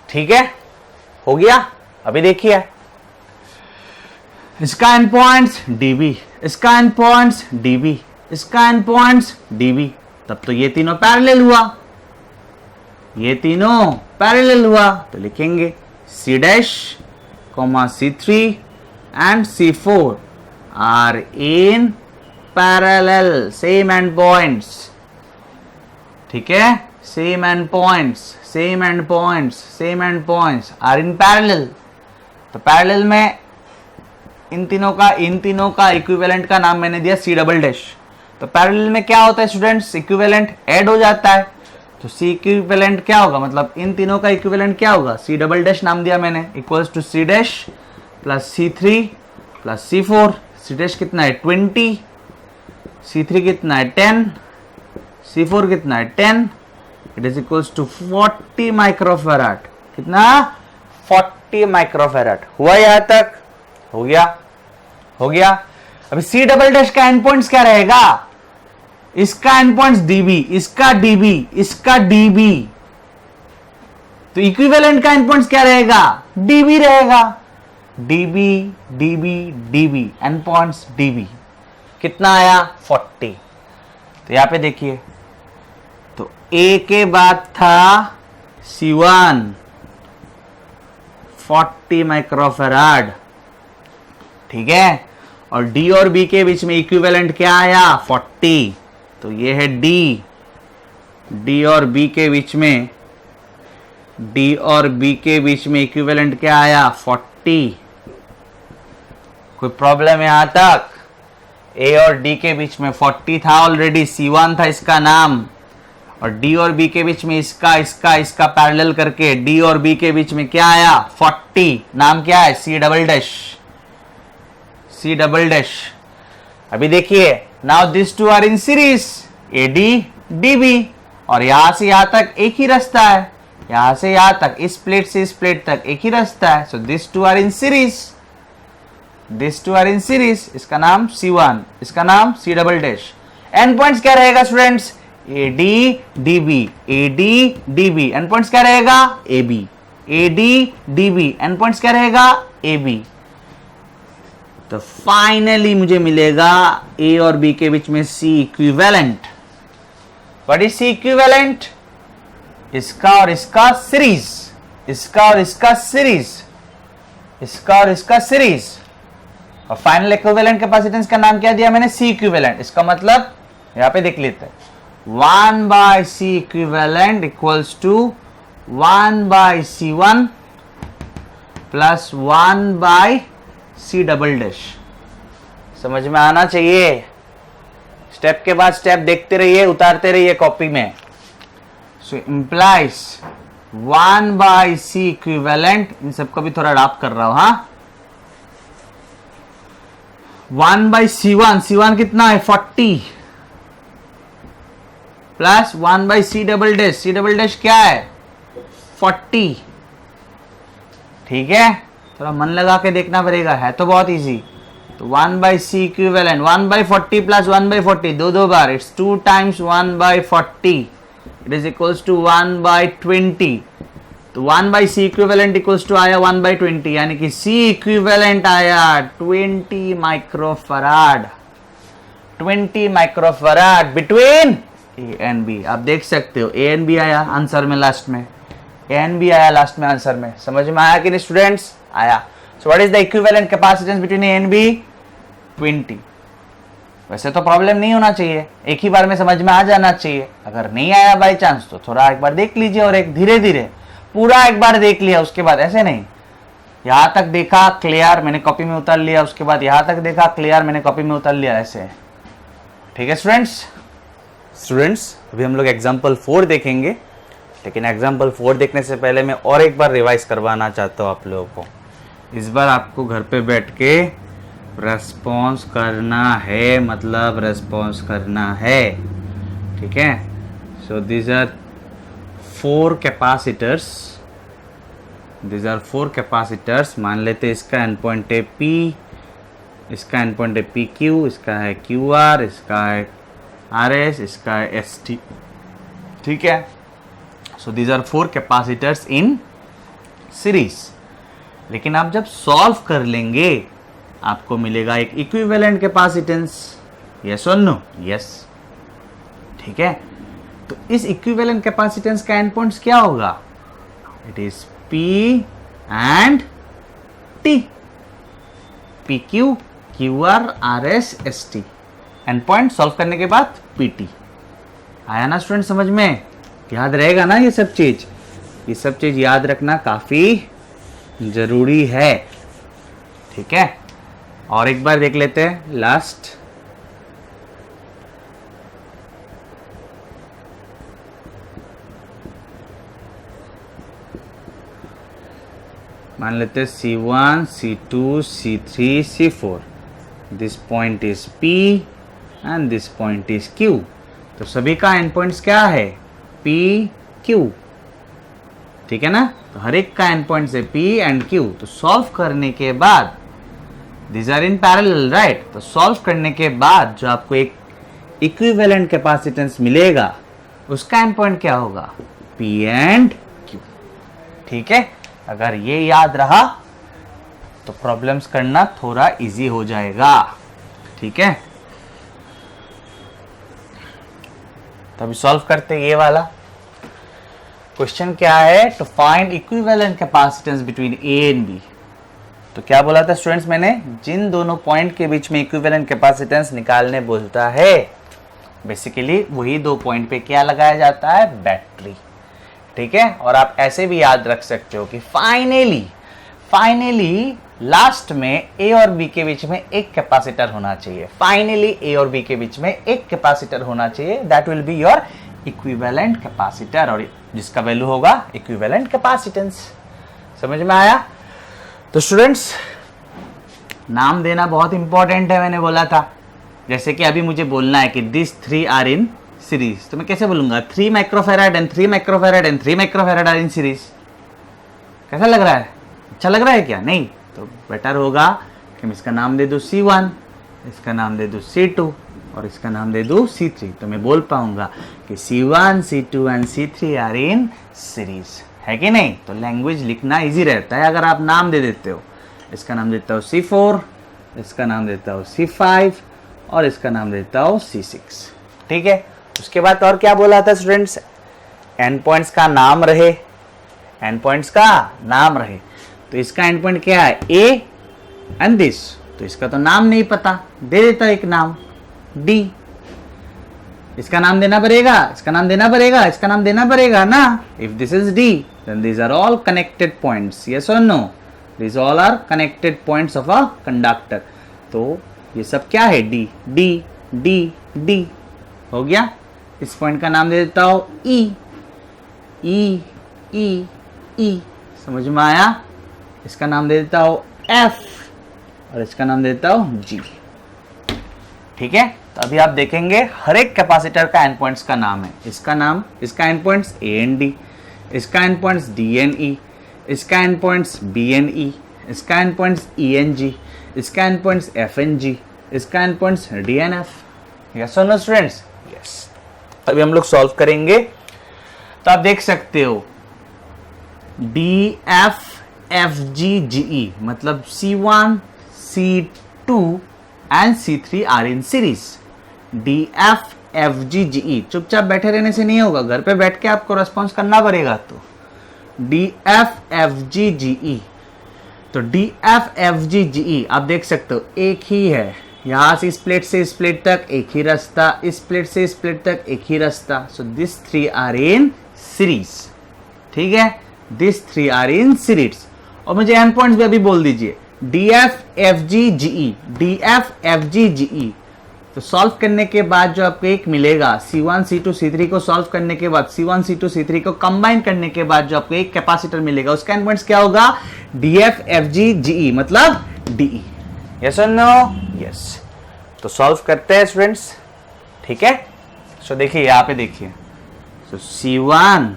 ठीक है, हो गया। अभी देखिए इसका एंड पॉइंट्स dB, इसका एंड पॉइंट्स dB, इसका एंड पॉइंट्स dB। तब तो ये तीनों पैरेलल हुआ, ये तीनों पैरेलल हुआ। तो लिखेंगे C dash C3 and C4 are in parallel, same end points. ठीक है, same end points, same end points, same end points are in parallel. तो पैरेलल में इन तीनों का इक्विवेलेंट का नाम मैंने दिया C डबल डैश। तो पैरेलल में क्या होता है स्टूडेंट्स? इक्विवेलेंट ऐड हो जाता है। तो C इक्विवेलेंट क्या होगा? मतलब इन तीनों का इक्विवेलेंट क्या होगा? C डबल डैश नाम दिया मैंने, equals to C dash plus C3 plus C4। C dash कितना है? 20, C3 कितना है? 10, C4 कितना है? 10। It is equals to 40 microfarad. कितना? 40 माइक्रोफेराड। हुआ यहां तक? हो गया, हो गया। अभी C डबल डैश का एंड पॉइंट्स क्या रहेगा? इसका एंड पॉइंट्स dB, इसका dB, इसका dB। तो इक्विवेलेंट का एंड पॉइंट्स क्या रहेगा? dB रहेगा। dB dB dB, end points dB। कितना आया? 40। तो यहां पे देखिए, तो A के बाद था C1 40 माइक्रोफेराड। ठीक है, और D और B के बीच में इक्विवेलेंट क्या आया? 40। तो ये है D और B के बीच में, D और B के बीच में इक्विवेलेंट क्या आया? 40। कोई प्रॉब्लम यहां तक? A और D के बीच में 40 था ऑलरेडी, C1 था इसका नाम, और D और B के बीच में इसका पैरेलल करके D और B के बीच में क्या आया? 40। नाम क्या है? C double dash, C double dash. अभी देखिए, now this two are in series, AD DB, और यहां से यहां तक एक ही रास्ता है, यहां से यहां तक, इस प्लेट से इस प्लेट तक एक ही रास्ता है। So this two are in series, this two are in series. इसका नाम C1, इसका नाम C double dash. End points क्या रहेगा students? AD DB, AD DB। End points क्या रहेगा? AB, AD DB। End points क्या रहेगा? AB। तो फाइनली मुझे मिलेगा A और B के बीच में C equivalent. What is C equivalent? इसका और इसका सीरीज, इसका और इसका सीरीज, इसका और इसका सीरीज। और फाइनल इक्विवेलेंट कैपेसिटेंस का नाम क्या दिया मैंने? C equivalent. इसका मतलब यहां पे देख लेते हैं, 1 by C equivalent equals to 1 by C1 plus 1 by C double dash. समझ में आना चाहिए। स्टेप के बाद स्टेप देखते रहिए, उतारते रहिए कॉपी में। सो इंप्लाइज 1 by C इक्विवेलेंट, इन सबको भी थोड़ा ड्रॉप कर रहा हूं। हाँ, 1 by C1, C1 कितना है? 40 plus 1 by C double dash, C double dash क्या है? 40। ठीक है, थोड़ा मन लगा के देखना पड़ेगा, है तो बहुत इजी। तो 1 by C equivalent, 1 by 40 plus 1 by 40, दो बार, it's 2 times 1 by 40, it is equals to 1 by 20। तो 1 by C equivalent equals to आया 1 by 20, यानी कि C इक्विवेलेंट आया 20 microfarad, 20 microfarad between A and B। आप देख सकते हो A एंड B आया आंसर में, लास्ट में A एंड B आया लास्ट में आंसर में। समझ में आया कि नहीं स्टूडेंट्स? आया। So what is the equivalent capacitance between A and B? 20। वैसे तो प्रॉब्लम नहीं होना चाहिए, एक ही बार में समझ में आ जाना चाहिए। अगर नहीं आया बाय चांस तो थोड़ा एक बार देख लीजिए, और एक धीरे धीरे पूरा एक बार देख लिया, उसके बाद ऐसे नहीं, यहां तक देखा क्लियर मैंने कॉपी में उतार लिया, उसके बाद यहां तक देखा क्लियर मैंने कॉपी में उतार लिया, ऐसे। ठीक है स्टूडेंट्स, अभी हम लोग एग्जाम्पल 4 देखेंगे, लेकिन एग्जाम्पल 4 देखने से पहले मैं और एक बार रिवाइज करवाना चाहता हूँ आप लोगों को। इस बार आपको घर पे बैठ के रेस्पॉन्स करना है, मतलब रेस्पॉन्स करना है। ठीक है, so these are 4 capacitors, these are 4 capacitors. मान लेते हैं इसका एंड पॉइंट है P, इसका एंड पॉइंट है PQ, इसका है QR, इसका है RS, इसका है ST। ठीक है, सो these are 4 capacitors in series. लेकिन आप जब सॉल्व कर लेंगे आपको मिलेगा एक इक्विवेलेंट कैपेसिटेंस। यस और नो? यस। ठीक है, तो इस इक्विवेलेंट कैपेसिटेंस का एंड पॉइंट्स क्या होगा? It is P and T, PQ, QR, RS, ST। And point solve करने के बाद PT। आया ना स्टूडेंट समझ में? याद रहेगा ना ये सब चीज? ये सब चीज याद रखना काफी जरूरी है। ठीक है, और एक बार देख लेते हैं लास्ट। मान लेते हैं C1, C2, C3, C4। This point is P and this point is Q। तो सभी का एंड पॉइंट्स क्या है? P, Q। ठीक है ना, तो हर एक का एंड पॉइंट है P एंड Q। तो सॉल्व करने के बाद this are in parallel, right? तो सॉल्व करने के बाद जो आपको एक इक्विवेलेंट कैपेसिटेंस मिलेगा उसका एंड पॉइंट क्या होगा? P and Q। ठीक है, अगर ये याद रहा तो प्रॉब्लम्स करना थोड़ा इजी हो जाएगा। ठीक है, तो अभी सॉल्व करते ये वाला क्वेश्चन। क्या है? To find equivalent capacitance between A and B। तो क्या बोला था स्टूडेंट्स मैंने? जिन दोनों पॉइंट के बीच में इक्विवेलेंट कैपेसिटेंस निकालने बोलता है, बेसिकली वही दो पॉइंट पे क्या लगाया जाता है? बैटरी। ठीक है, और आप ऐसे भी याद रख सकते हो कि फाइनली लास्ट में A और B के बीच में एक कैपेसिटर होना चाहिए। फाइनली A और B के बीच में एक कैपेसिटर होना चाहिए। That will be your equivalent capacitor, और जिसका वैल्यू होगा इक्विवेलेंट कैपेसिटेंस। समझ में आया? तो स्टूडेंट्स, नाम देना बहुत इंपॉर्टेंट है, मैंने बोला था। जैसे कि अभी मुझे बोलना है कि दिस 3 आर इन सीरीज, तो मैं कैसे बोलूंगा? 3 microfarad and 3 microfarad and 3 microfarad are in series. कैसा लग रहा है? अच्छा लग रहा है क्या? नहीं, तो बेटर होगा कि मैं इसका नाम दे दूं C1, इसका नाम दे दूं C2 और इसका नाम दे दूं C3। तो मैं बोल पाऊंगा कि C1, C2 and C3 are in series, है कि नहीं? तो लैंग्वेज लिखना इजी रहता है अगर आप नाम दे देते हो। इसका नाम देता हूँ C4, इसका नाम देता हूँ C5 और इसका नाम देता हूँ C6। ठीक है, उसके बाद और क्या बोला था स्टूडेंट्स? एंड पॉइंट्स का नाम रहे, एंड पॉइंट्स का नाम रहे। तो इसका एंड पॉइंट क्या है? A and this. तो इसका तो नाम नहीं पता, दे देता एक नाम D। इसका नाम देना पड़ेगा, इसका नाम देना पड़ेगा, इसका नाम देना पड़ेगा ना। If this is D, then these are all connected points, yes or no? These all are connected points of a conductor। तो ये सब क्या है? D, D, D, D हो गया। इस पॉइंट का नाम दे देता हूं E, E, E, E। समझ में आया? इसका नाम दे देता हूं F और इसका नाम दे देता हूं G। ठीक है, तो अभी आप देखेंगे हर एक कैपेसिटर का एंड पॉइंट्स का नाम है। इसका नाम, इसका end points A and D, इसका end points D and E, इसका end points B and E, इसका end points E and G, इसका end points F and G, इसका end points D and F। Yes और no students? Yes. अभी हम लोग solve करेंगे। तो आप देख सकते हो D, F, F, G, G, E, मतलब C1, C2 and C3 are in series. D, F, F, G, G, E। चुपचाप बैठे रहने से नहीं होगा, घर पे बैठ के आपको रेस्पॉन्स करना पड़ेगा। तो D, F, F, G, G, E। तो D, F, F, G, G, E आप देख सकते हो एक ही है। यहां से इस प्लेट से इस प्लेट तक एक ही रास्ता, इस प्लेट से इस प्लेट तक एक ही रास्ता। So this 3 are in series. ठीक है, दिस 3 आर इन सीरीज। और मुझे एंड पॉइंट्स भी अभी बोल दीजिए, DF, FG, GE, DF, FG, GE। तो सॉल्व करने के बाद जो आपको एक मिलेगा, C1, C2, C3 को सॉल्व करने के बाद, C1, C2, C3 को कंबाइन करने के बाद जो आपको एक कैपेसिटर मिलेगा, उसका एंड पॉइंट्स क्या होगा? DF, FG, GE, मतलब DE। यस और नो? यस। तो सॉल्व करते हैं स्टूडेंट्स। ठीक है, सो देखिए यहाँ पे देखिए, सो C1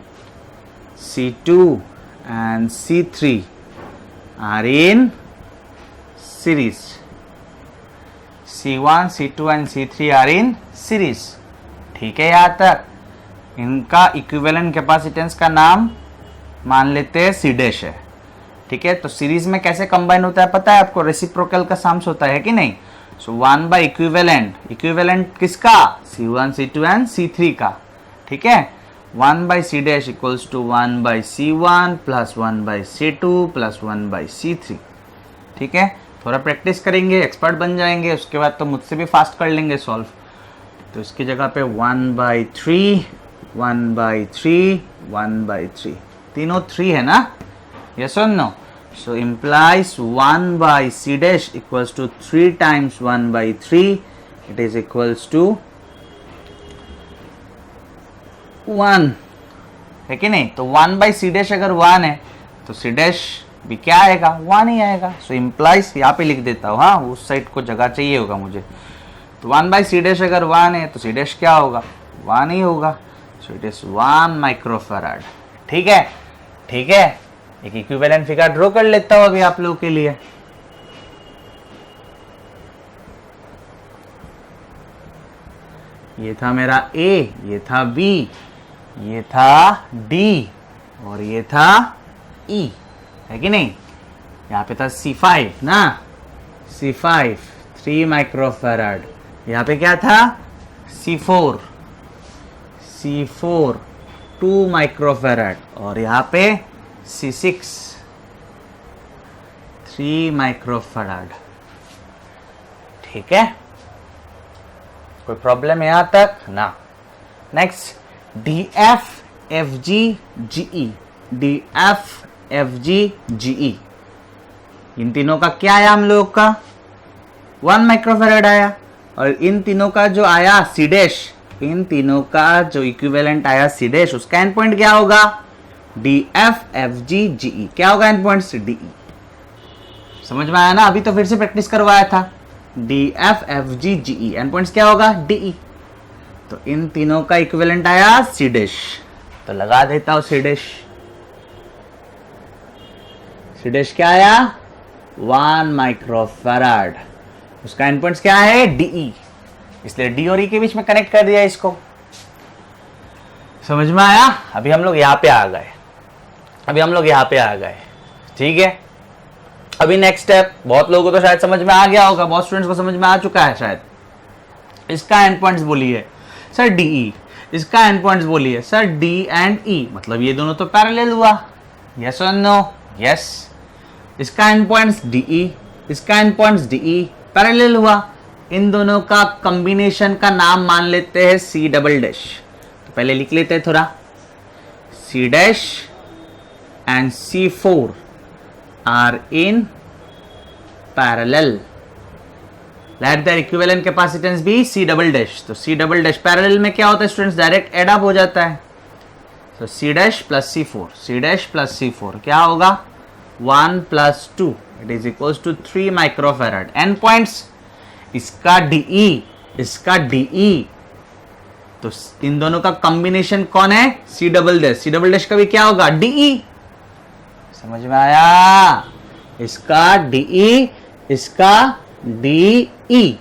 C2 and C3 are in series. C1, C2 and C3 are in series. ठीक है, यहाँ तक इनका इक्विवेलेंट कैपेसिटेंस का नाम मान लेते हैं C डैश है. ठीक है, तो सीरीज में कैसे कंबाइन होता है पता है आपको? रेसिप्रोकल का साम्स होता है कि नहीं? सो 1 बाय इक्विवेलेंट. इक्विवेलेंट किसका? C1, C2 एंड C3 का. ठीक है, 1 by C dash equals to 1 by C1 plus 1 by C2 plus 1 by C3. ठीक है, थोड़ा प्रैक्टिस करेंगे, एक्सपर्ट बन जाएंगे, उसके बाद तो मुझसे भी फास्ट कर लेंगे सॉल्व. तो इसकी जगह पे 1 बाय 3, 1 बाय 3, 1 बाय 3, तीनों 3 है ना? Yes or no? So implies 1 by C dash equals to 3 times 1 by 3. It is equals to 1. है कि नहीं? तो 1 by C dash अगर 1 है तो C dash भी क्या आएगा? 1 ही आएगा. So implies यहाँ पे लिख देता हूँ. हाँ, उस साइड को जगह चाहिए होगा मुझे. तो 1 by C dash अगर 1 है तो C dash क्या होगा? 1 ही होगा. So it is 1 microfarad. ठीक है, ठीक है. एक इक्विवेलेंट फिगर ड्रॉ कर लेता हूं अभी आप लोगों के लिए. ये था मेरा A, ये था B, ये था D और ये था E. है कि नहीं? यहाँ पे था C5 ना, C5 3 माइक्रोफैराड. यहाँ पे क्या था? C4 2 माइक्रोफैराड और यहाँ पे C6 3 माइक्रोफैराड. ठीक है, कोई प्रॉब्लम यहां तक ना? Next DFFGGE. DFFGGE इन तीनों का क्या आया हम लोग का? 1 माइक्रोफैराड आया. और इन तीनों का जो आया C डैश, इन तीनों का जो इक्विवेलेंट आया C डैश, उसका एंड पॉइंट क्या होगा? DFFGGE. क्या होगा एंड पॉइंट्स? DE. समझ में आया ना? अभी तो फिर से प्रैक्टिस करवाया था. DFFGGE एंड पॉइंट्स क्या होगा? DE. तो इन तीनों का इक्विवेलेंट आया C डैश, तो लगा देता हूं C डैश. C डैश क्या आया? 1 माइक्रोफैराड. उसका एंड पॉइंट्स क्या है? DE. इसलिए D और E के बीच में कनेक्ट कर दिया इसको. समझ में आया? अभी हम लोग यहाँ पे आ गए. ठीक है, अभी नेक्स्ट स्टेप. बहुत लोगों को तो शायद समझ में आ गया होगा, बहुत स्टूडेंट्स को समझ में आ चुका है शायद. इसका एंड पॉइंट्स बोलिए सर DE. इसका एंड पॉइंट्स बोलिए सर D एंड E. मतलब ये दोनों तो पैरेलल हुआ. यस और नो? यस. इसका एंड पॉइंट्स DE, इसका एंड पॉइंट्स DE, पैरेलल हुआ. इन दोनों का कॉम्बिनेशन का नाम मान लेते हैं C डबल डैश. पहले लिख लेते हैं थोड़ा. C dash and C4 are in parallel. Let their equivalent capacitance be C double dash. तो C डबल डैश पैरेलल में क्या होता है स्टूडेंट्स? डायरेक्ट एड अप हो जाता है. तो C dash plus C4, C dash plus C4 क्या होगा? 1 plus 2. It is equals to 3 microfarad. End points इसका DE, इसका DE. तो इन दोनों का कॉम्बिनेशन कौन है? C double dash. C double dash का भी क्या होगा? DE. समझ में आया? इसका DE, इसका DE.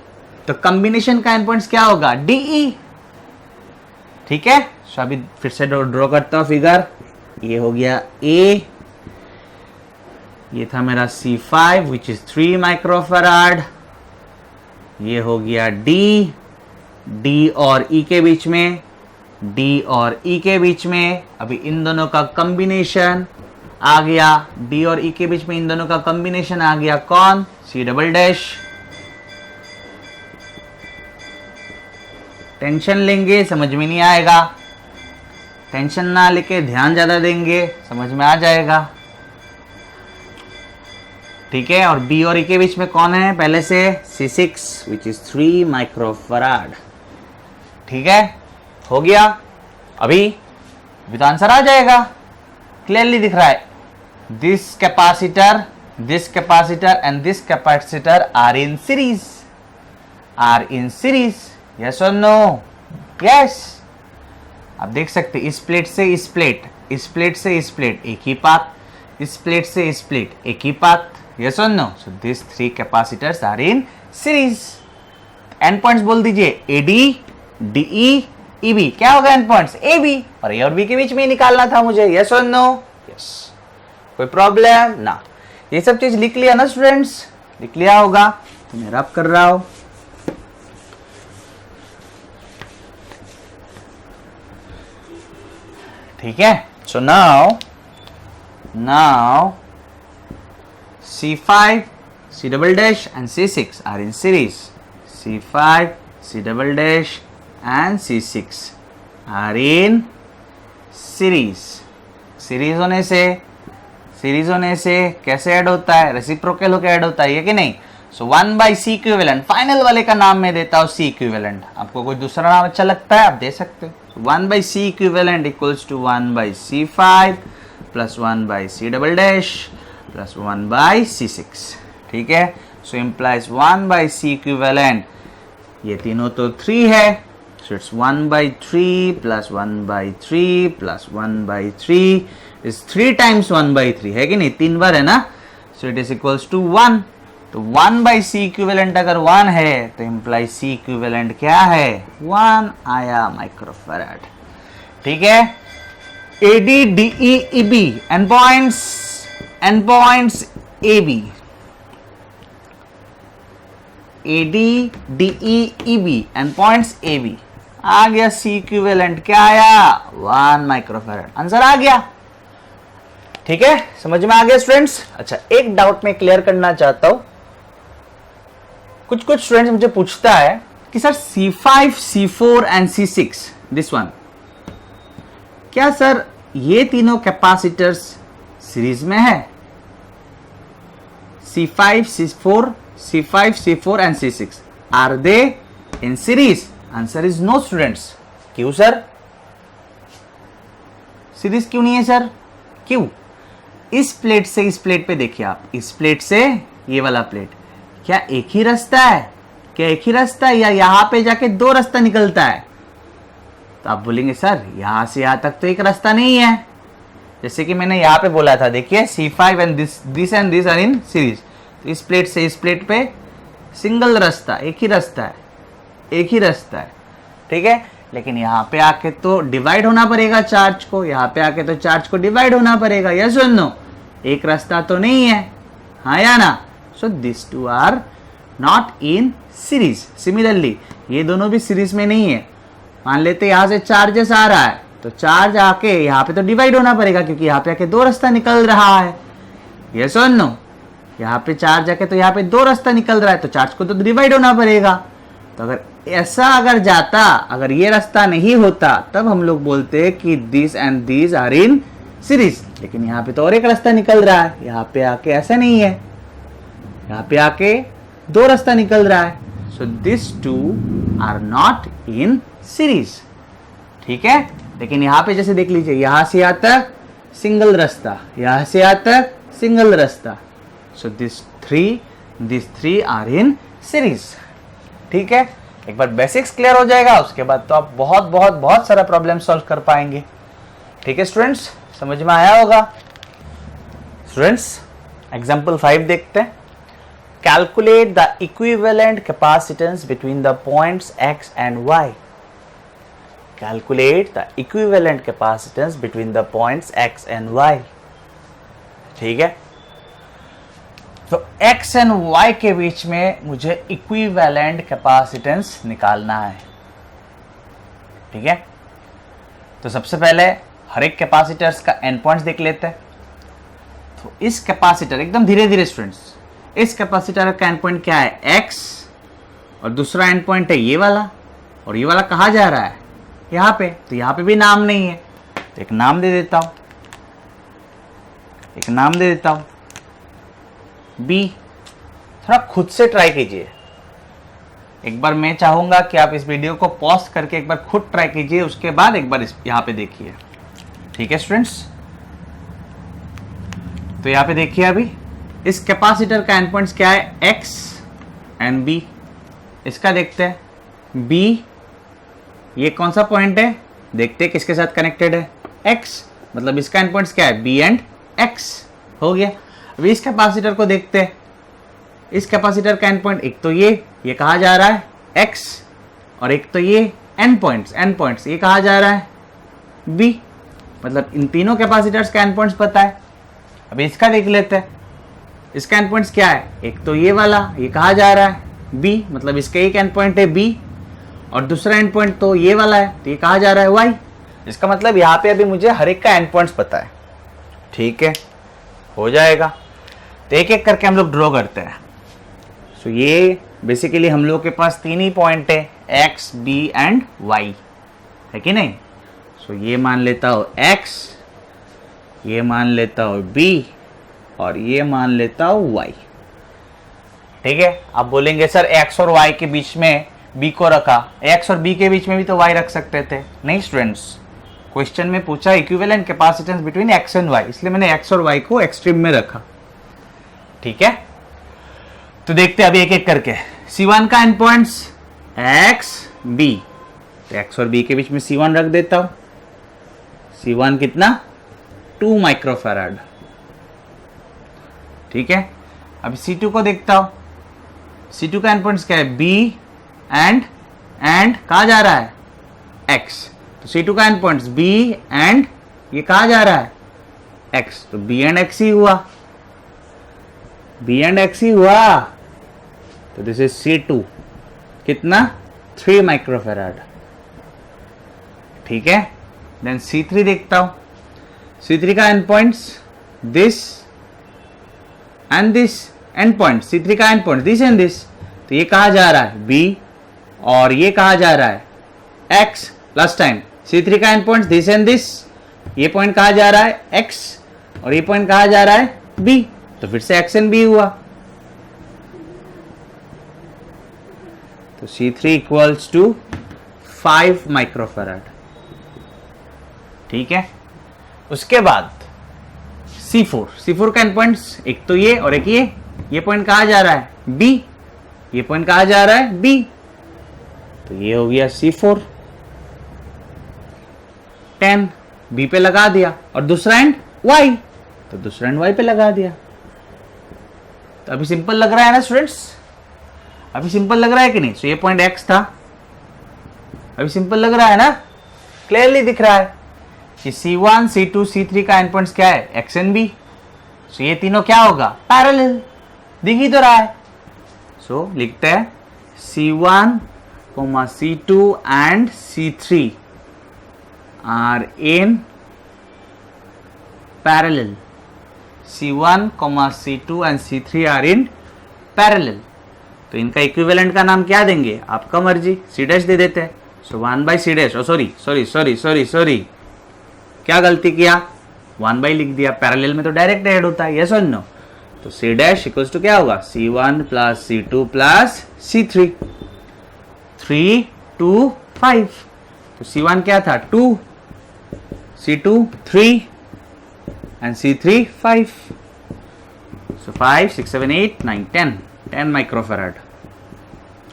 तो कॉम्बिनेशन का एंड पॉइंट्स क्या होगा? DE. ठीक है, तो अभी फिर से ड्रॉ करता हूं फिगर. ये हो गया A, ये था मेरा C5 विच इज 3 माइक्रोफैराड. ये हो गया D, D और E के बीच में, D और E के बीच में. अभी इन दोनों का कॉम्बिनेशन आ गया. D और E के बीच में इन दोनों का कॉम्बिनेशन आ गया कौन? C double dash. टेंशन लेंगे समझ में नहीं आएगा. टेंशन ना लेके ध्यान ज्यादा देंगे समझ में आ जाएगा. ठीक है, और B और E के बीच में कौन है? पहले से C6 विच इज 3 माइक्रोफैराड. ठीक है, हो गया. अभी तो आंसर आ जाएगा. क्लियरली दिख रहा है. This capacitor and this capacitor are in series. Yes और नो? यस. आप देख सकते इस प्लेट से इस प्लेट इस प्लेट से इस प्लेट एक ही पाथ, इस प्लेट से इस प्लेट एक ही पाथ, यस और no? So this 3 capacitors are in series. End points बोल दीजिए AD, DE, EB। क्या होगा एंड पॉइंट्स? AB, और A और B के बीच में ही निकालना था मुझे, यस और नो? यस। कोई प्रॉब्लम ना? ये सब चीज लिख लिया ना स्टूडेंट्स? लिख लिया होगा तो मैं रब कर रहा हूं। ठीक है, so now C5, C double dash and C6 are in series. C5, C double dash and C6 are in series. Series होने से कैसे ऐड होता है? रेसिप्रोकल होकर ऐड होता है, ये कि नहीं? सो 1 by C इक्विवेलेंट, फाइनल वाले का नाम मैं देता हूं C इक्विवेलेंट। आपको कोई दूसरा नाम अच्छा लगता है आप दे सकते हो। 1 by C equivalent equals to 1 by C5 plus 1 by C double dash plus 1 by C6। ठीक है, so implies 1 by C equivalent, ये तीनों तो 3 है, so it's 1 by 3 plus 1 by 3 plus 1 by 3 is 3 times 1 by 3, है कि नहीं? 3 बार है ना? So it is equals to 1। तो 1 by C इक्विवेलेंट अगर 1 है तो इम्प्लाई C इक्विवेलेंट क्या है? 1 आया माइक्रोफैराड। ठीक है, AD, DE, EB and points AB, AD, DE, EB and points AB। आ गया C इक्विवेलेंट, क्या आया? 1 माइक्रोफैराड। आंसर आ गया। ठीक है, समझ में आ गया स्टूडेंट्स? अच्छा, एक डाउट मैं क्लियर करना चाहता हूं। कुछ स्टूडेंट्स मुझे पूछता है कि sir C5, C4 and C6 this one, क्या सर ये तीनों कैपेसिटर्स सीरीज में है? C5, C4 and C6 are they in series? Answer is no students. क्यों सर? सीरीज क्यों नहीं है सर? क्यों? इस प्लेट से इस प्लेट पे देखिए आप, इस प्लेट से ये वाला प्लेट, क्या एक ही रास्ता है? क्या एक ही रास्ता है या यहां पे जाके 2 रास्ता निकलता है? तो आप बोलेंगे सर यहां से यहां तक तो एक रास्ता नहीं है। जैसे कि मैंने यहां पे बोला था, देखिए C5 and this and this are in series. तो इस प्लेट से इस प्लेट पे सिंगल रास्ता, एक ही रास्ता है, ठीक है। लेकिन यहाँ पे आके तो डिवाइड होना पड़ेगा चार्ज को, यहाँ पे आके तो चार्ज को डिवाइड होना पड़ेगा, यस और नो? एक रास्ता तो नहीं है, हाँ या ना? So this two are not in series. Similarly ये दोनों भी सीरीज में नहीं है। मान लेते यहाँ से चार्जेस आ रहा है, तो चार्ज आके यहाँ पे तो डिवाइड होना पड़ेगा, क्योंकि यहाँ पे आके 2 रास्ता निकल रहा है, यस और नो? यहाँ पे चार्ज आके तो यहाँ पे 2 रास्ता निकल रहा है, तो चार्ज को तो डिवाइड होना पड़ेगा। तो अगर ऐसा जाता, अगर ये रास्ता नहीं होता, तब हम लोग बोलते कि this and this are in series. लेकिन यहाँ पे तो और एक रास्ता निकल रहा है, यहाँ पे आके ऐसा नहीं है, यहाँ पे आके 2 रास्ता निकल रहा है। So this two are not in series, ठीक है। लेकिन यहाँ पे जैसे देख लीजिए, यहाँ से यहाँ तक सिंगल रास्ता, यहाँ से यहाँ तक सिंगल रास्ता। So this three are in series, ठीक है। एक बार बेसिक्स क्लियर हो जाएगा, उसके बाद तो आप बहुत सारा प्रॉब्लम सॉल्व कर पाएंगे, ठीक है स्टूडेंट्स? समझ में आया होगा स्टूडेंट्स? एग्जाम्पल 5 देखते हैं। Calculate the equivalent capacitance between the points x and y। Calculate the equivalent capacitance between the points x and y, ठीक है। तो x एंड y के बीच में मुझे इक्विवेलेंट कैपेसिटेंस निकालना है, ठीक है। तो सबसे पहले हर एक कैपेसिटर्स का एंड पॉइंट्स देख लेते हैं। तो इस कैपेसिटर, एकदम धीरे धीरे स्टूडेंट्स, इस कैपेसिटर का एंड पॉइंट क्या है? x, और दूसरा एंड पॉइंट है ये वाला, और ये वाला कहाँ जा रहा है? यहाँ पे। तो यहाँ पे भी नाम नहीं है, तो एक नाम दे देता हूं, B। थोड़ा खुद से ट्राई कीजिए। एक बार मैं चाहूंगा कि आप इस वीडियो को पॉज करके एक बार खुद ट्राई कीजिए, उसके बाद एक बार यहाँ पे देखिए, ठीक है स्टूडेंट्स? तो यहाँ पे देखिए, अभी इस कैपेसिटर का एंड पॉइंट्स क्या है? X and B। इसका देखते हैं B, ये कौन सा पॉइंट है? देखते हैं किसके साथ कनेक्टेड है? X। मतलब इसका एंड पॉइंट्स क्या है, बी एंड एक्स। हो गया। अभी इस कैपेसिटर को देखते हैं। इस कैपेसिटर का एंड पॉइंट एक तो ये कहा जा रहा है एक्स, और एक तो ये एंड पॉइंट्स ये कहा जा रहा है बी। मतलब इन तीनों कैपेसिटर्स का एंड पॉइंट्स पता है। अभी इसका देख लेते हैं। इसका एंड पॉइंट्स क्या है, एक तो ये वाला ये कहा जा रहा है बी, मतलब इसका एक एंड पॉइंट है बी, और दूसरा एंड पॉइंट तो ये वाला है, तो ये कहा जा रहा है वाई। इसका मतलब यहाँ पे अभी मुझे हर एक का एंड पॉइंट्स पता है। ठीक है, हो जाएगा। तो एक एक करके हम लोग ड्रॉ करते हैं। सो ये बेसिकली हम लोग के पास तीन ही पॉइंट है, एक्स बी एंड वाई, है कि नहीं। सो ये मान लेता हूँ एक्स, ये मान लेता हूँ बी, और ये मान लेता हूँ वाई। ठीक है। आप बोलेंगे सर एक्स और वाई के बीच में बी को रखा, एक्स और बी के बीच में भी तो वाई रख सकते थे। नहीं स्टूडेंट्स, क्वेश्चन में पूछा equivalent capacitance between X and Y, इसलिए मैंने एक्स और वाई को एक्सट्रीम में रखा। ठीक है, तो देखते हैं अभी एक एक करके। C1 का एंड पॉइंट्स एक्स बी, तो एक्स और बी के बीच में C1 रख देता हूं। C1 कितना, 2 माइक्रोफैराड। ठीक है। अब C2 को देखता हूं। C2 का एंड पॉइंट्स क्या है, बी एंड कहा जा रहा है एक्स, तो C2 का एंड पॉइंट्स बी एंड ये कहा जा रहा है एक्स, तो बी एंड एक्स ही हुआ, बी एंड एक्स ही हुआ। तो दिस इज C2 कितना, 3 माइक्रोफैराड। ठीक है। देन C3 देखता हूं। C3 का end points this and this, and point C3 का end point this and this, तो ये कहा जा रहा है बी, और ये कहा जा रहा है x प्लस टाइम C3 का end point this and this, ये पॉइंट कहा जा रहा है x, और ये पॉइंट कहा जा रहा है b, तो फिर से x एंड b हुआ। तो C3 इक्वल्स टू 5 माइक्रोफैराड। ठीक है। उसके बाद C4 का एंड पॉइंट्स एक तो ये और एक ये पॉइंट कहा जा रहा है b, ये पॉइंट कहा जा रहा है b, तो ये हो गया C4। 10 b पे लगा दिया, और दूसरा एंड y, तो दूसरा एंड y पे लगा दिया। तो अभी सिंपल लग रहा है ना स्टूडेंट्स, अभी सिंपल लग रहा है कि नहीं। तो ये पॉइंट x था, अभी सिंपल लग रहा है ना, क्लियरली दिख रहा है कि C1 C2 C3 का एंड पॉइंट्स क्या है, x एंड b। सो ये तीनों क्या होगा, पैरेलल, दिख ही तो रहा है। सो लिखते हैं C1, C2 and C3 are in parallel. C1, C2 and C3 are in parallel. तो इनका इक्विवेलेंट का नाम क्या देंगे, आपका मर्जी, C डैश दे देते हैं। सो 1 बाई C डैश, सॉरी, क्या गलती किया, 1 बाई लिख दिया, पैरेलल में तो डायरेक्ट ऐड होता है, यस और नो। तो C डैश इक्वल्स टू क्या होगा, C1 plus C2 plus C3, 3 2 5। तो C1 क्या था 2, C2 3 and C3 5। So 5 6 7 8 9 10 microfarad.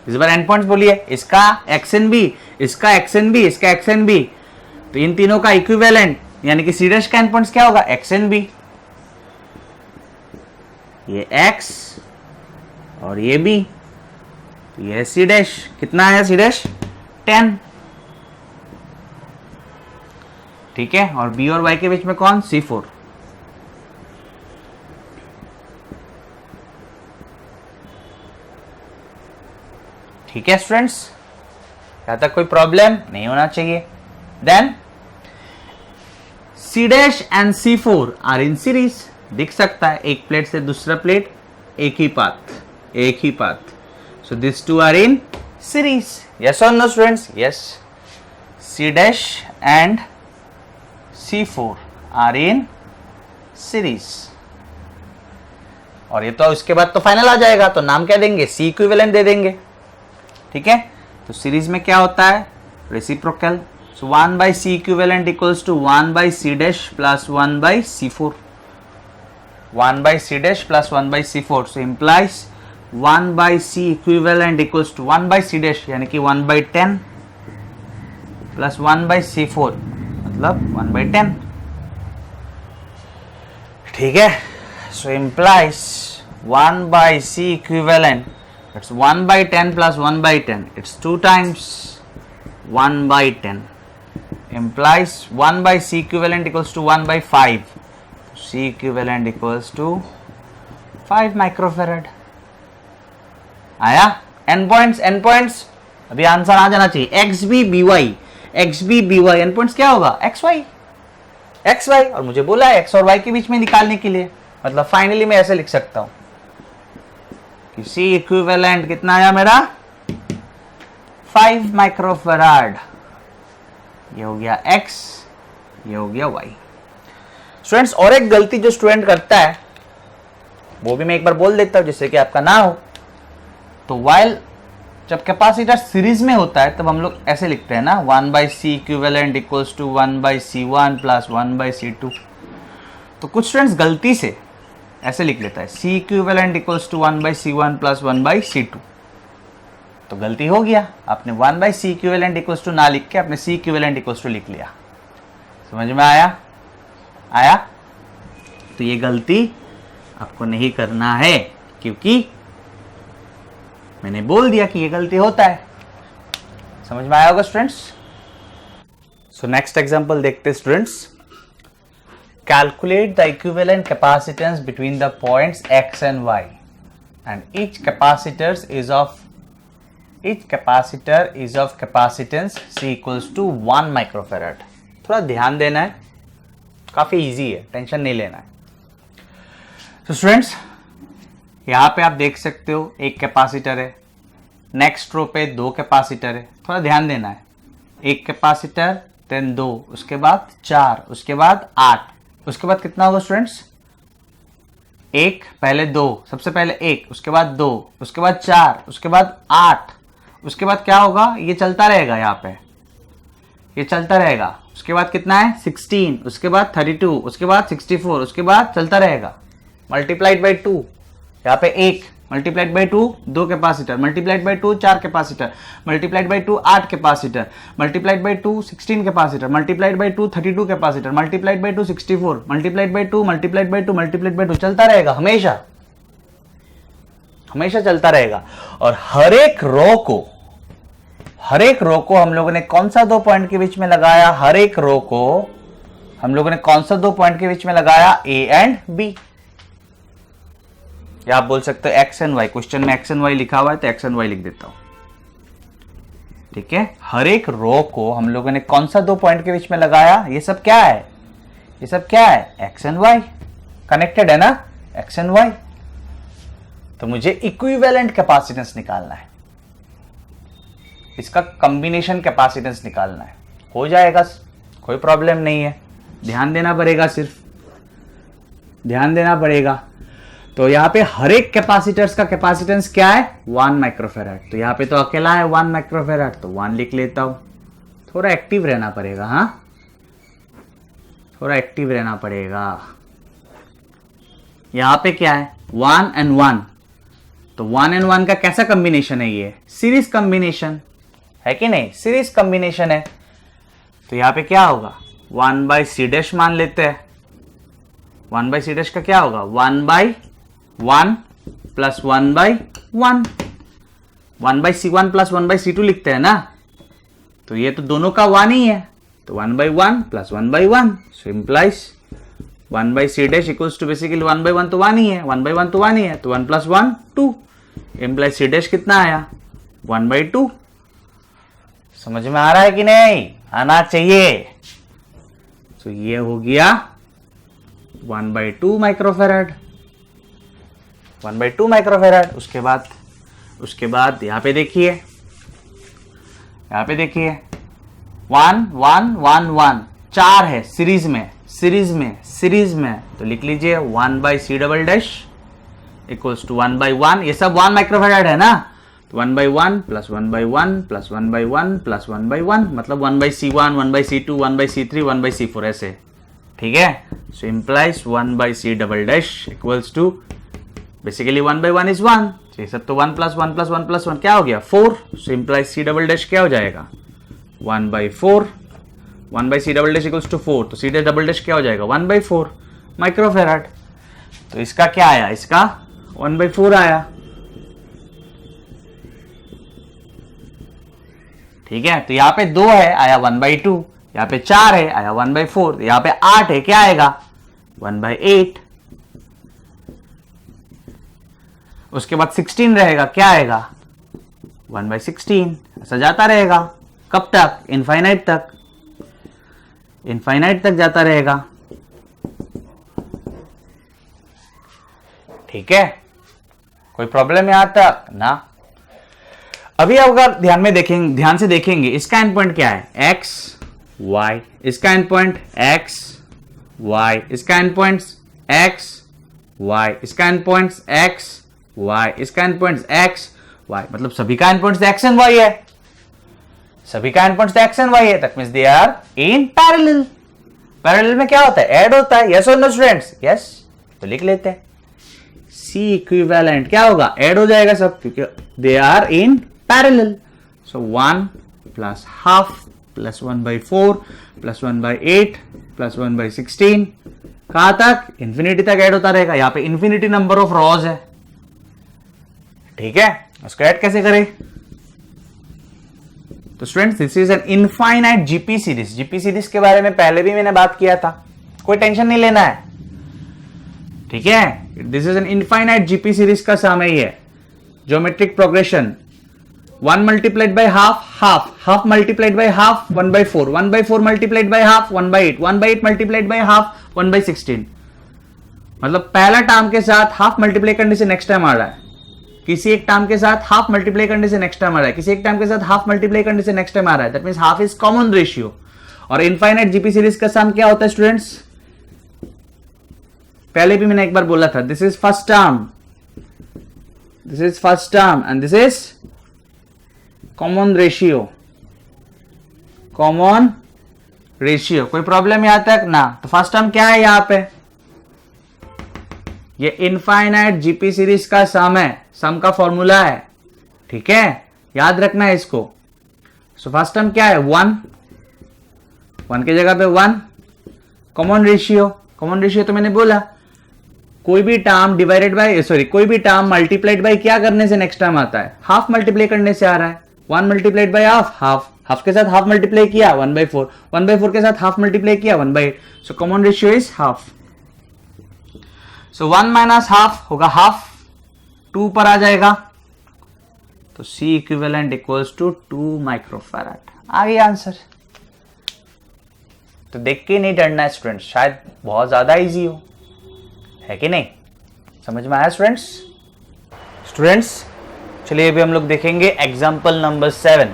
इस बार एंड पॉइंट्स बोलिए, इसका एक्स एन बी, इसका एक्स एन बी, इसका एक्स एन बी, तो इन तीनों का इक्विवेलेंट यानी कि C डैश का एंड पॉइंट्स क्या होगा, एक्स एन बी। ये x और ये b, तो ये C डैश कितना है, C डैश 10। ठीक है। और b और y के बीच में कौन, C4। ठीक है स्टूडेंट्स, यहां तक कोई प्रॉब्लम नहीं होना चाहिए। Then C dash and C4 are in series, दिख सकता है एक प्लेट से दूसरा प्लेट, एक ही path. So this two are in series, yes और no students, yes. C dash and C4 are in series. और ये तो इसके बाद तो फाइनल आ जाएगा, तो नाम क्या देंगे, C इक्विवेलेंट दे देंगे। ठीक है। तो सीरीज में क्या होता है, reciprocal. So 1 by C equivalent equals to 1 by C dash plus 1 by C4, 1 by C dash plus 1 by C4, so implies 1 by C equivalent equals to 1 by C dash यानी कि 1 by 10 plus 1 by C4 मतलब 1 by 10। ठीक है, सो implies 1 by C equivalent, it's 1 by 10 plus 1 by 10, it's 2 times 1 by 10, implies 1 by C equivalent equals to 1 by 5, C equivalent equals to 5 microfarad. आया? End points अभी answer आ जाना चाहिए. X B B Y end points क्या होगा? X Y, और मुझे बोला है एक्स और वाई के बीच में निकालने के लिए, मतलब फाइनली मैं ऐसे लिख सकता हूं कि सी इक्विवेलेंट कितना आया मेरा? 5 माइक्रोफैराड. ये हो गया एक्स, ये हो गया वाई. स्टूडेंट्स, और एक गलती जो स्टूडेंट करता है वो भी मैं एक बार बोल देता हूं जिससे कि आपका ना हो. तो वाइल जब कैपेसिटर सीरीज में होता है तब हम लोग ऐसे लिखते हैं ना, 1 by C equivalent equals to 1 by C1 plus 1 by C2. तो कुछ स्टूडेंट्स गलती से ऐसे लिख लेता है, C equivalent equals to 1 by C1 plus 1 by C2. तो गलती हो गया, आपने 1 by C equivalent equals to ना लिख के आपने C इक्विवेलेंट इक्वल्स टू लिख लिया. समझ में आया? तो ये गलती आपको नहीं करना है, क्योंकि मैंने बोल दिया कि ये गलती होता है. समझ में आया होगा स्टूडेंट्स? सो नेक्स्ट एग्जांपल देखते हैं students. Calculate the equivalent capacitance between the points x and y and each capacitor is of capacitance C equals to 1 microfarad. थोड़ा ध्यान देना है, काफी इजी है, टेंशन नहीं लेना है. तो स्टूडेंट्स, यहां पे आप देख सकते हो एक कैपेसिटर है, नेक्स्ट रो पे 2 कैपेसिटर है. थोड़ा ध्यान देना है. एक कैपेसिटर, देन 2, उसके बाद 4, उसके बाद 8, उसके बाद कितना होगा स्टूडेंट्स? 1, पहले 2, सबसे पहले 1, उसके बाद 2, उसके बाद 4, उसके बाद 8, उसके बाद क्या होगा? ये चलता रहेगा, यहाँ पे ये चलता रहेगा. उसके बाद कितना है? 16, उसके बाद 32, उसके बाद 64, उसके बाद चलता रहेगा. मल्टीप्लाइड बाई 2, यहाँ पे 1, multiplied by 2 2 capacitor, multiplied by 2 4 capacitor, multiplied by 2 8 capacitor, multiplied by 2 16 capacitor, multiplied by 2 32 capacitor, multiplied by 2 64, multiplied by 2 multiplied by 2 multiplied by 2, चलता रहेगा हमेशा चलता रहेगा. और हर एक रो को हम लोगों ने कौन सा 2 पॉइंट के बीच में लगाया? हर एक रो को हम लोगों ने कौन सा 2 पॉइंट के बीच में लगाया? A and B. या आप बोल सकते हो एक्स एंड वाई. क्वेश्चन में एक्स एंड वाई लिखा हुआ है तो एक्स एंड वाई लिख देता हूं. ठीक है, हर एक रो को हम लोगों ने कौन सा 2 पॉइंट के बीच में लगाया? ये सब क्या है? X and Y. कनेक्टेड है ना, एक्स एंड वाई. तो मुझे इक्विवेलेंट कैपेसिटेंस निकालना है, इसका कॉम्बिनेशन कैपेसिटेंस निकालना है. हो जाएगा, कोई प्रॉब्लम नहीं है. ध्यान देना पड़ेगा. तो यहाँ पे हर एक कैपेसिटर्स का कैपेसिटेंस क्या है? 1 माइक्रोफैराड. तो यहाँ पे तो अकेला है 1 माइक्रोफैराड, तो 1 लिख लेता हूं. थोड़ा एक्टिव रहना पड़ेगा. हाँ, थोड़ा एक्टिव रहना पड़ेगा. यहाँ पे क्या है? 1 and 1. तो 1 and 1 का कैसा कॉम्बिनेशन है? ये सीरीज कॉम्बिनेशन है कि नहीं? सीरीज कॉम्बिनेशन है. तो यहाँ पे क्या होगा? 1 by C डैश मान लेते हैं. 1 by C डैश का क्या होगा? 1 by 1 plus 1 by 1. 1 by C1 plus 1 by C2 लिखते हैं ना, तो ये तो दोनों का 1 ही है. तो 1 by 1 plus 1 by 1, so implies 1 by C dash equals to basically 1 by 1 तो 1 ही है, 1 by 1 तो 1 ही है, तो 1 प्लस 1 2. इम्प्लाइज C डैश कितना आया? 1 by 2. समझ में आ रहा है कि नहीं? आना चाहिए. तो ये हो गया 1 by 2 माइक्रोफैराड. 1 by 2 microfarad. उसके बाद यहाँ पे देखिए 1 1 1 1 4 है सीरीज में. तो लिख लीजिए 1 by C double dash equals to 1 by 1. ये सब 1 माइक्रोफैराड है ना, तो 1 by 1 plus 1 by 1 plus 1 by 1 plus 1 by 1, मतलब 1 by C1, 1 by C2, 1 by C3, 1 by C4 ऐसे. ठीक है, so implies 1 by C double dash equals to basically 1 by 1 is 1. ये सब तो 1 प्लस 1 प्लस 1 प्लस 1 क्या हो गया? 4. So implies C double dash क्या हो जाएगा? 1 by 4. 1 by C double dash equals to 4, तो C डबल डैश क्या हो जाएगा? 1 by 4 माइक्रोफैराड. तो इसका क्या आया, इसका 1/4 आया। ठीक है, तो यहां पे 2 है, आया 1/2, यहां पे 4 है, आया 1/4, यहां पे 8 है, क्या आएगा 1/8। उसके बाद 16 रहेगा, क्या आएगा 1/16। ऐसा जाता रहेगा, कब तक, इनफाइनाइट तक, इनफाइनाइट तक जाता रहेगा। ठीक है, कोई प्रॉब्लम यहां तक ना। अभी अगर ध्यान से देखेंगे, इसका एंड पॉइंट क्या है, x y, इसका एंड पॉइंट x y, इसका एंड पॉइंट x y, इसका एंड पॉइंट x y, इसका एंड पॉइंट x y, मतलब सभी का end point x and y है, सभी का end point x and y है। That means they are in parallel. Parallel में क्या होता है, ऐड होता है, यस और नो स्टूडेंट्स, यस, तो लिख लेते हैं C इक्विवेलेंट क्या होगा, ऐड हो जाएगा सब, क्योंकि they are in parallel. So 1 plus half plus 1/4 plus 1/8 plus 1/16, कहां तक, इंफिनिटी तक ऐड होता रहेगा। यहां पे इंफिनिटी नंबर ऑफ रॉज है। ठीक है, उसको ऐड कैसे करें, तो students this is an infinite GP series. GP series के बारे में पहले भी मैंने बात किया था, कोई टेंशन नहीं लेना है। ठीक है, this is an infinite GP series का सम है ये, geometric progression. 1 multiplied by half, half, half multiplied by half 1/4, 1/4 multiplied by half 1/8, 1/8 multiplied by half 1/16। मतलब पहला टर्म के साथ हाफ मल्टीप्लाई करने से नेक्स्ट टाइम आ रहा है, किसी एक टर्म के साथ हाफ मल्टीप्लाई करने से नेक्स्ट टाइम आ रहा है, किसी एक टर्म के साथ हाफ मल्टीप्लाई करने से नेक्स्ट टाइम आ रहा है। That means half is common ratio. और इनफाइनाइट जीपी सीरीज का सम क्या होता है स्टूडेंट्स, पहले भी मैंने एक बार बोला था, this is first term, this is first term and this is common ratio, common ratio. कोई प्रॉब्लम यहां तक ना। तो फर्स्ट टर्म क्या है यहां पे, ये इनफाइनाइट जीपी सीरीज का सम है, सम का फॉर्मूला है। ठीक है, याद रखना है इसको। सो फर्स्ट टर्म क्या है 1, 1 की जगह पे 1, कॉमन रेशियो, कॉमन रेशियो तो मैंने बोला कोई भी टर्म डिवाइडेड बाय कोई भी टर्म मल्टीप्लाइड बाय क्या करने से नेक्स्ट टर्म आता है, हाफ मल्टीप्लाई करने से आ रहा है। 1 multiplied by half, half, half के साथ हाफ मल्टीप्लाई किया 1/4, 1/4 के साथ हाफ मल्टीप्लाई किया 1/8। So common ratio is half. So 1 minus half होगा हाफ, 2 पर आ जाएगा, तो C equivalent equals to 2 microfarad. आ गया आंसर। तो देख के नहीं डरना है स्टूडेंट्स, शायद बहुत ज्यादा इजी हो, है कि नहीं, समझ में आया स्टूडेंट्स। स्टूडेंट्स चलिए अभी हम लोग देखेंगे एग्जाम्पल नंबर 7।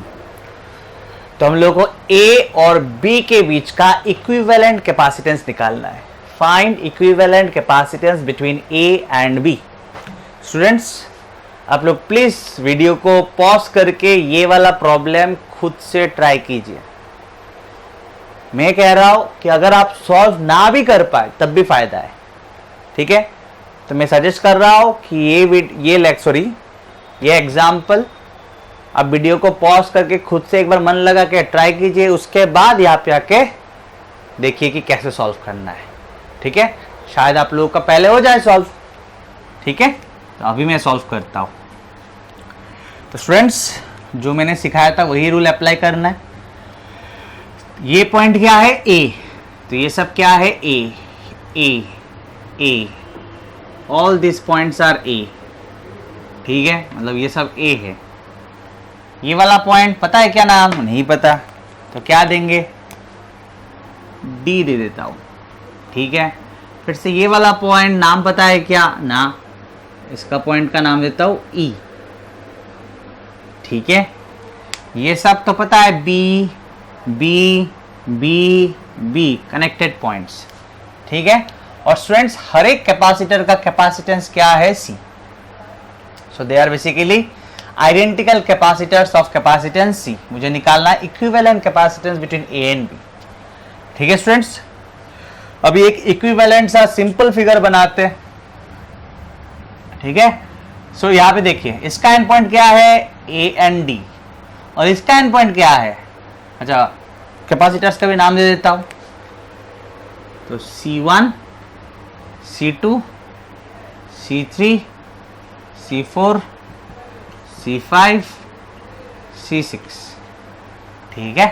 तो हम लोग को A और B के बीच का इक्विवेलेंट कैपेसिटेंस निकालना है। Find equivalent capacitance between A and B। Students आप लोग प्लीज वीडियो को पॉज करके ये वाला प्रॉब्लम खुद से ट्राई कीजिए। मैं कह रहा हूं कि अगर आप सॉल्व ना भी कर पाए तब भी फायदा है। ठीक है, तो मैं सजेस्ट कर रहा हूं कि ये एग्जाम्पल आप वीडियो को पॉज करके खुद से एक बार मन लगा के ट्राई कीजिए, उसके बाद यहाँ पे आके देखिए कि कैसे सॉल्व करना है। ठीक है, शायद आप लोगों का पहले हो जाए सॉल्व। ठीक है, तो अभी मैं सॉल्व करता हूं। तो स्टूडेंट्स जो मैंने सिखाया था वही रूल अप्लाई करना है। ये पॉइंट क्या है A, तो ये सब क्या है A, all this points are A। ठीक है, मतलब ये सब A है। ये वाला पॉइंट पता है क्या नाम, नहीं पता, तो क्या देंगे D दे देता हूं। ठीक है, फिर से ये वाला पॉइंट नाम पता है क्या ना, इसका पॉइंट का नाम देता हूं E। ठीक है, ये सब तो पता है B B B B connected points. ठीक है, और स्टूडेंट्स हर एक कैपेसिटर का कैपेसिटेंस क्या है C। So they are basically identical capacitors of capacitance C। मुझे निकालना है equivalent capacitance between A and B। ठीक है स्टूडेंट्स, अभी एक इक्विवेलेंट सा सिंपल फिगर बनाते हैं। ठीक है, सो यहां पे देखिए इसका एंड पॉइंट क्या है A एंड D, और इसका एंड पॉइंट क्या है, अच्छा कैपेसिटर्स का भी नाम दे देता हूं, तो C1 C2 C3, C4, C5, C6। ठीक है,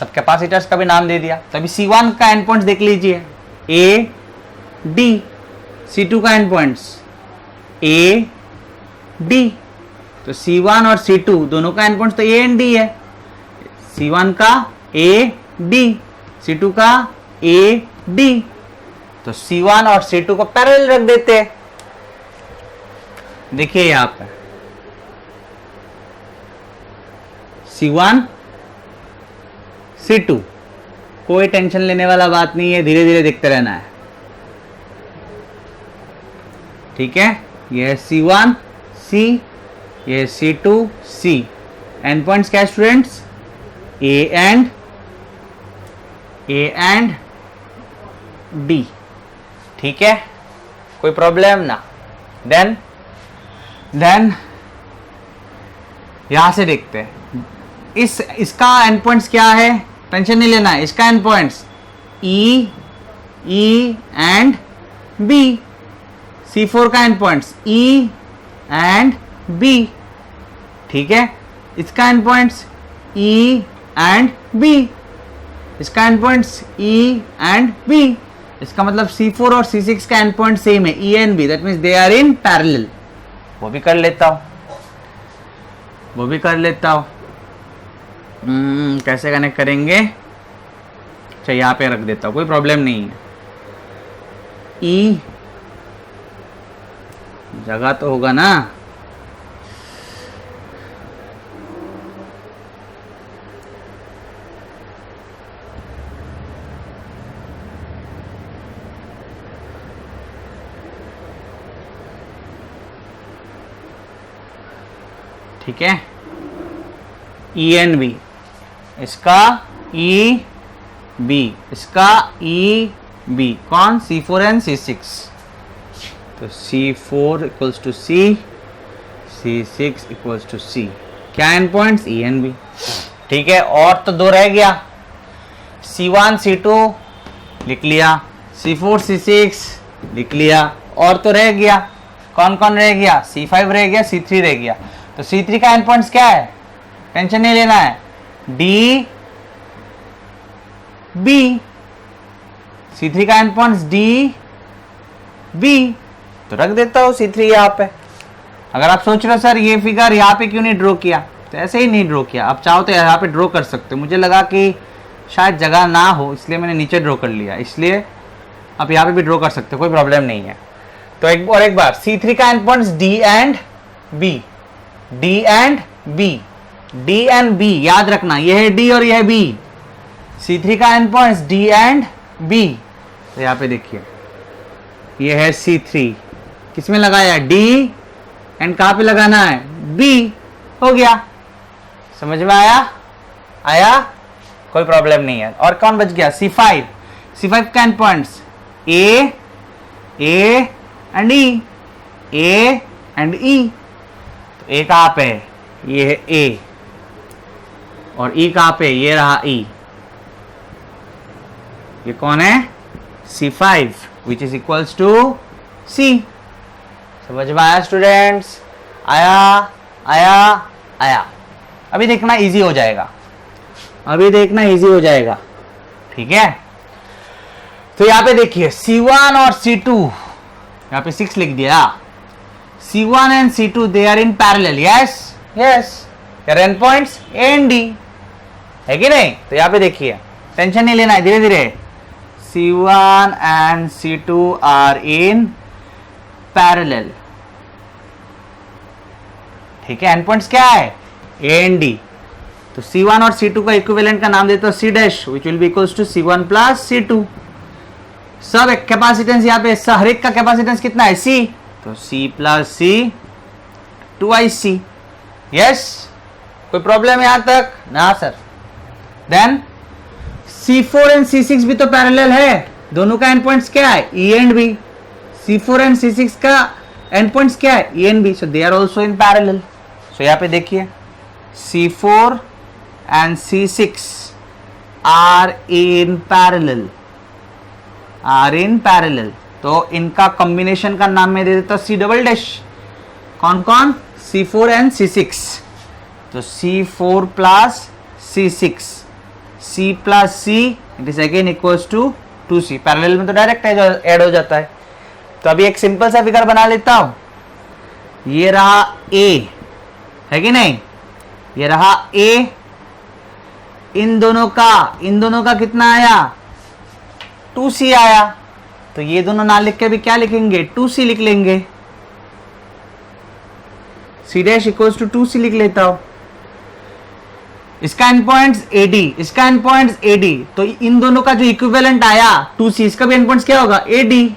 अब कैपेसिटर्स का भी नाम दे दिया। तो अभी C1 का एंड पॉइंट्स देख लीजिए, A D। C2 का एंड पॉइंट्स A D। तो C1 और C2 दोनों का एंड पॉइंट्स तो A एंड D है। C1 का A D, C2 का A D। तो C1 और C2 को पैरेलल रख देते हैं। देखिए यहां पर C1 C2, कोई टेंशन लेने वाला बात नहीं है, धीरे धीरे देखते रहना है। ठीक है, यह है C1 C, यह है C2 C। एंड पॉइंट्स क्या है स्टूडेंट्स? A and D। ठीक है, कोई प्रॉब्लम ना। देन यहां से देखते हैं, इसका एंड पॉइंट्स क्या है, टेंशन नहीं लेना है। इसका end points E and B। C4 का end points E and B। ठीक है, इसका end points E and B। इसका end points E and B। इसका मतलब C4 और C6 का एंड पॉइंट सेम है, E and B। That means they are in parallel. वो भी कर लेता हूं, कैसे कनेक्ट करेंगे? अच्छा, यहां पे रख देता हूं, कोई प्रॉब्लम नहीं है। E जगह तो होगा ना। ठीक है, E एंड B। इसका E B, इसका E B। कौन? C4 and C6। तो C4 equals to C, C6 equals to C। क्या end points? E and B। ठीक है, और तो दो रह गया, C1 C2 लिख लिया, C4 C6 लिख लिया, और तो रह गया, कौन कौन रह गया? C5 रह गया, C3 रह गया। तो C3 का एंड पॉइंट्स क्या है? टेंशन नहीं लेना है, D B। C3 का एंड पॉइंट्स D B। तो रख देता हूं C3 यहां पे। अगर आप सोच रहे हो सर ये फिगर यहां पे क्यों नहीं ड्रॉ किया, तो ऐसे ही नहीं ड्रॉ किया। आप चाहो तो यहां पे ड्रॉ कर सकते हो, मुझे लगा कि शायद जगह ना हो इसलिए मैंने नीचे ड्रॉ कर लिया। इसलिए आप यहां पे भी ड्रॉ कर सकते हो, कोई प्रॉब्लम नहीं है। तो एक बार C3 का end points D and B, D and B, D and B याद रखना, यह है D और यह है B। C3 का end points D and B। तो यहाँ पे देखिए, यह है C3, किसमें लगाया? D एंड कहाँ पे लगाना है? B। हो गया, समझ में आया? कोई प्रॉब्लम नहीं है। और कौन बच गया? C5 का end points A and E, A and E। तो A कहाँ पे है? ये है A, और E कहाँ पे? ये रहा E। ये कौन है? C5 which is equals to C। समझ में आया स्टूडेंट्स? आया। अभी देखना इजी हो जाएगा, ठीक है। तो यहां पे देखिए C1 और C2, यहां पे 6 लिख दिया। C1 and C2 they are in parallel, yes. Their end points A and D, है कि नहीं? तो यहां पे देखिए, टेंशन नहीं लेना है, धीरे धीरे। C1 and C2 are in parallel, ठीक है। एंड पॉइंट्स क्या है? A and D। तो C1 और C2 का इक्विवेलेंट का नाम देता हूं C dash, which will be equals to C1 plus C2। सब कैपेसिटेंस यहाँ पे, हर एक का कैपेसिटेंस कितना है? C। तो C plus C 2IC। Yes, कोई प्रॉब्लम यहां तक? ना sir. Then C4 and C6 भी तो पैरेलल है, दोनों का एंड पॉइंट्स क्या है? E and B। C4 and C6 का एंड पॉइंट्स क्या है? E and B। So they are also in parallel. सो यहाँ पे देखिए, C4 and C6 are in parallel, तो इनका कॉम्बिनेशन का नाम मैं दे देता हूं सी डबल डैश। कौन कौन? C4 and C6। तो C4 plus C6, C plus C it is again equals to 2C। Parallel में तो डायरेक्ट ऐड हो जाता है। तो अभी एक सिंपल सा फिगर बना लेता हूं। ये रहा A, है कि नहीं? ये रहा A। इन दोनों का कितना आया? 2C आया। तो ये दोनों ना लिख के भी क्या लिखेंगे? 2C लिख लेंगे। C dash equals to 2C लिख लेता हूं। इसका एंड पॉइंट्स AD, इसका एंड पॉइंट्स AD। तो इन दोनों का जो इक्विवेलेंट आया 2C, इसका भी एंड पॉइंट्स क्या होगा? AD।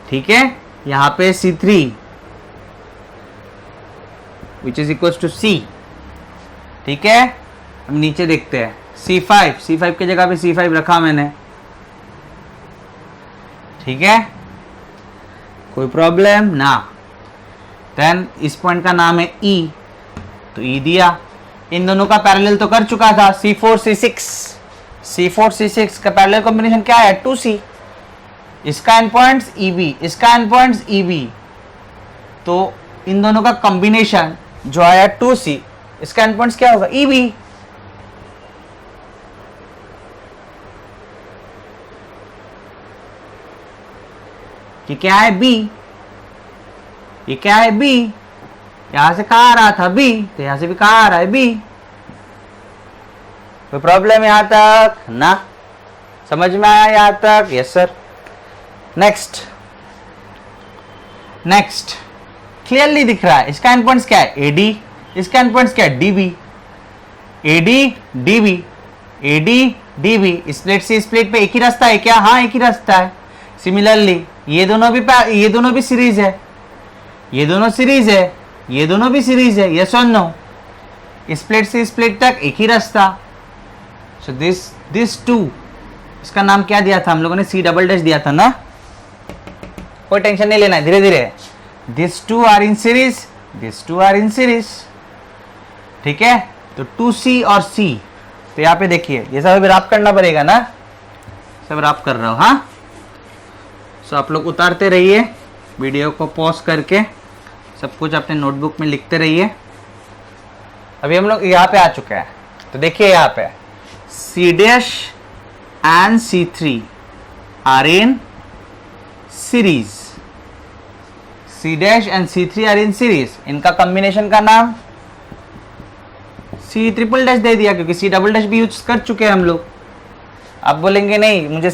ठीक है, यहां पे C3 which is equals to C। ठीक है, हम नीचे देखते हैं C5 की जगह पे C5 रखा मैंने। ठीक है, कोई प्रॉब्लम ना। देन इस पॉइंट का नाम है E, तो E दिया। इन दोनों का पैरेलल तो कर चुका था, C4 C6 का पैरेलल कॉम्बिनेशन क्या है? 2C। इसका एंड पॉइंट्स EB, इसका एंड पॉइंट्स EB। तो इन दोनों का कॉम्बिनेशन जो आया 2C, इसका एंड पॉइंट्स क्या होगा? EB। ये क्या है? B। ये क्या है? B। यहां से कहा आ रहा था B, तो यहां से भी कहा आ रहा है B। कोई प्रॉब्लम यहां तक ना? समझ में आया यहां तक? Yes sir. नेक्स्ट क्लियरली दिख रहा है। इसका एंड पॉइंट्स क्या है? AD। इसका एंड पॉइंट्स क्या है? DB। AD DB। स्प्लिट से स्प्लिट पे एक ही रास्ता है क्या? हाँ, एक ही रास्ता है। सिमिलरली ये दोनों भी सीरीज है, ये दोनों भी सीरीज है। यस और नो? स्प्लिट से स्प्लिट तक एक ही रास्ता। सो दिस टू, इसका नाम क्या दिया था हम लोगों ने? C डबल डैश दिया था ना। कोई टेंशन नहीं लेना है, धीरे धीरे। This two are in series. ठीक है, तो 2C और C। तो यहाँ पे देखिए, ये सब अभी रैप करना पड़ेगा ना, सब रैप कर रहा हूं। हाँ, सो आप लोग उतारते रहिए, वीडियो को पॉज करके सब कुछ अपने नोटबुक में लिखते रहिए। अभी हम लोग यहाँ पे आ चुके हैं। तो देखिए यहाँ पे C dash and C3 are in series. C dash and C3 are in series. इनका कॉम्बिनेशन का नाम C ट्रिपल डैश दे दिया, क्योंकि C डबल डैश भी यूज कर चुके हैं हम लोग। आप बोलेंगे नहीं मुझे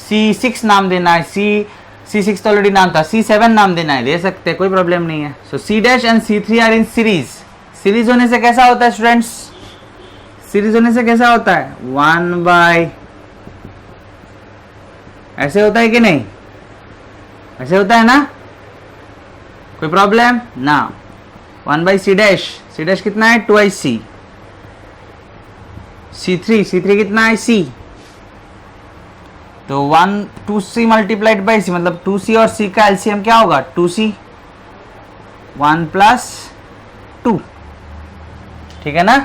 C6 नाम देना है, C6 तो ऑलरेडी नाम था, C7 नाम देना है, दे सकते हैं, कोई प्रॉब्लम नहीं है। So C dash and C3 are in series. Series होने से कैसा होता है स्टूडेंट्स? सीरीज होने से कैसा होता है? 1 बाय, ऐसे होता है कि नहीं? ऐसे होता है ना? कोई प्रॉब्लम ना। 1 बाई C डैश कितना है? 2C। C3 कितना है? C। तो 2C मल्टीप्लाइड बाई C, मतलब 2C और C का एलसीएम क्या होगा? 2C। 1 प्लस 2। ठीक है ना?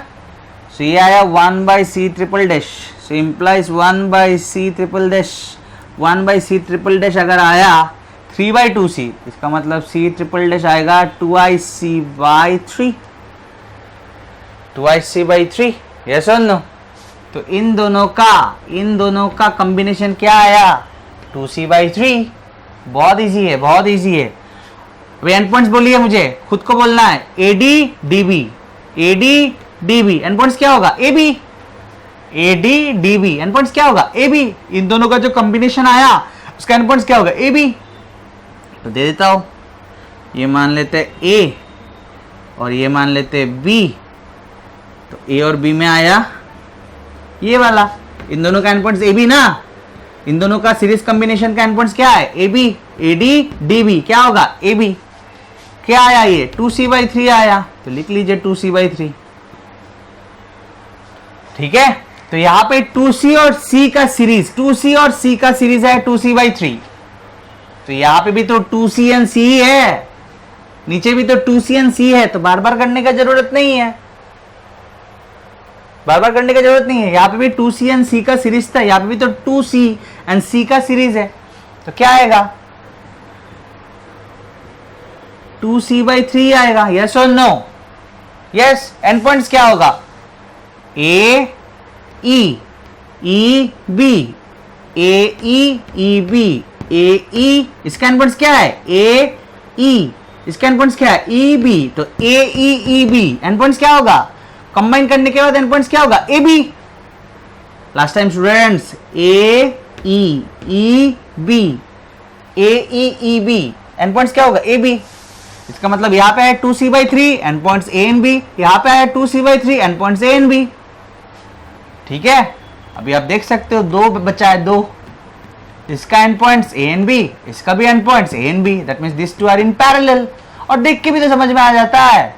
सो ये आया 1 by C triple dash. So implies 1 by C triple dash. 1 by C triple dash अगर आया 3 बाई 2C, इसका मतलब C ट्रिपल डैश आएगा 2IC by 3। 2IC by 3। Yes और नो? तो इन दोनों का कॉम्बिनेशन क्या आया? 2C by 3। बहुत इजी है, बहुत इजी है। वे एंड पॉइंट्स बोलिए, मुझे खुद को बोलना है। AD DB एंड पॉइंट्स क्या होगा? AB। AD DB end points क्या होगा? AB। इन दोनों का जो कॉम्बिनेशन आया उसका एंड पॉइंट्स क्या होगा? AB। तो दे देता हूं, ये मान लेते हैं A और ये मान लेते हैं B। तो A और B में आया ये वाला। इन दोनों का एंड पॉइंट्स AB ना। इन दोनों का सीरीज कॉम्बिनेशन का एंड पॉइंट्स क्या है? AB। AD DB क्या होगा? AB। क्या आया? ये 2C बाई 3 आया, तो लिख लीजिए 2C बाई 3। ठीक है, तो यहां पे 2C और C का सीरीज, 2C और C का सीरीज है 2C बाई 3। तो यहां पे भी तो 2C एंड C है, नीचे भी तो 2C एंड C है, तो बार बार करने का जरूरत नहीं है। यहाँ पे भी 2C एंड C का सीरीज था, यहाँ पे भी तो 2C एंड सी का सीरीज है, तो क्या आएगा 2c/3 आएगा। यस और नो? यस। एंड पॉइंट्स क्या होगा ए ई ई B, A E B, A ई, इसका एंड पॉइंट्स क्या है ए ई, इसका एंड पॉइंट्स क्या है ई बी, तो ए ई बी एंड पॉइंट्स क्या होगा, कंबाइन करने के बाद एंड पॉइंट्स क्या होगा A B. Last time students A E B, A E B end points क्या होगा ए बी। इसका मतलब यहां पे है 2c/3 end points A and B, यहां पे है 2c/3 end points A and B. ठीक है, अभी आप देख सकते हो दो बचा है, दो, इसका end points A and B, इसका भी end points A and B, that means this two are in parallel. और देख के भी तो समझ में आ जाता है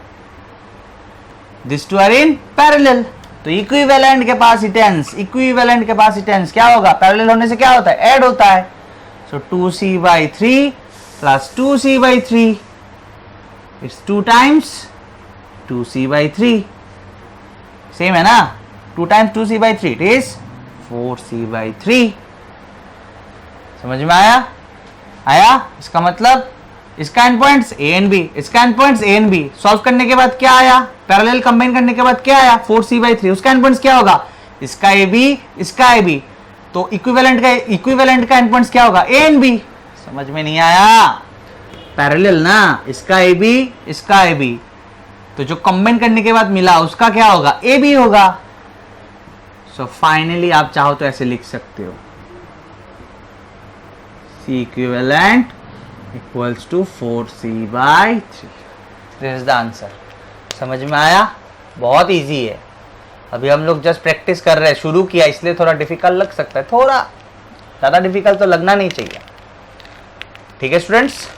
this two are in parallel. तो इक्विवेलेंट कैपेसिटेंस, इक्विवेलेंट कैपेसिटेंस क्या होगा, पैरेलल होने से क्या होता है ऐड होता है। सो 2c/3 plus 2c/3, it's 2 times 2c/3, same है ना, 2 times 2c/3 it is 4c/3। समझ में आया? इसका मतलब इसका end points A and B, इसका end points A and B. Solve करने के बाद क्या आया, पैरेलल कंबाइन करने के बाद क्या आया 4c/3, उसका एंड पॉइंट्स क्या होगा इसका ए बी, इसका ए बी। तो इक्विवेलेंट का एंड पॉइंट्स क्या होगा ए एंड बी। समझ में नहीं आया? पैरेलल ना, इसका ए बी, इसका ए बी, तो जो कंबाइन करने के बाद मिला उसका क्या होगा ए बी होगा। सो फाइनली आप चाहो तो ऐसे लिख सकते हो C equivalent equals to 4c/3। This is the answer. समझ में आया? बहुत इजी है। अभी हम लोग जस्ट प्रैक्टिस कर रहे हैं, शुरू किया इसलिए थोड़ा डिफिकल्ट लग सकता है, थोड़ा ज़्यादा डिफिकल्ट तो लगना नहीं चाहिए। ठीक है स्टूडेंट्स?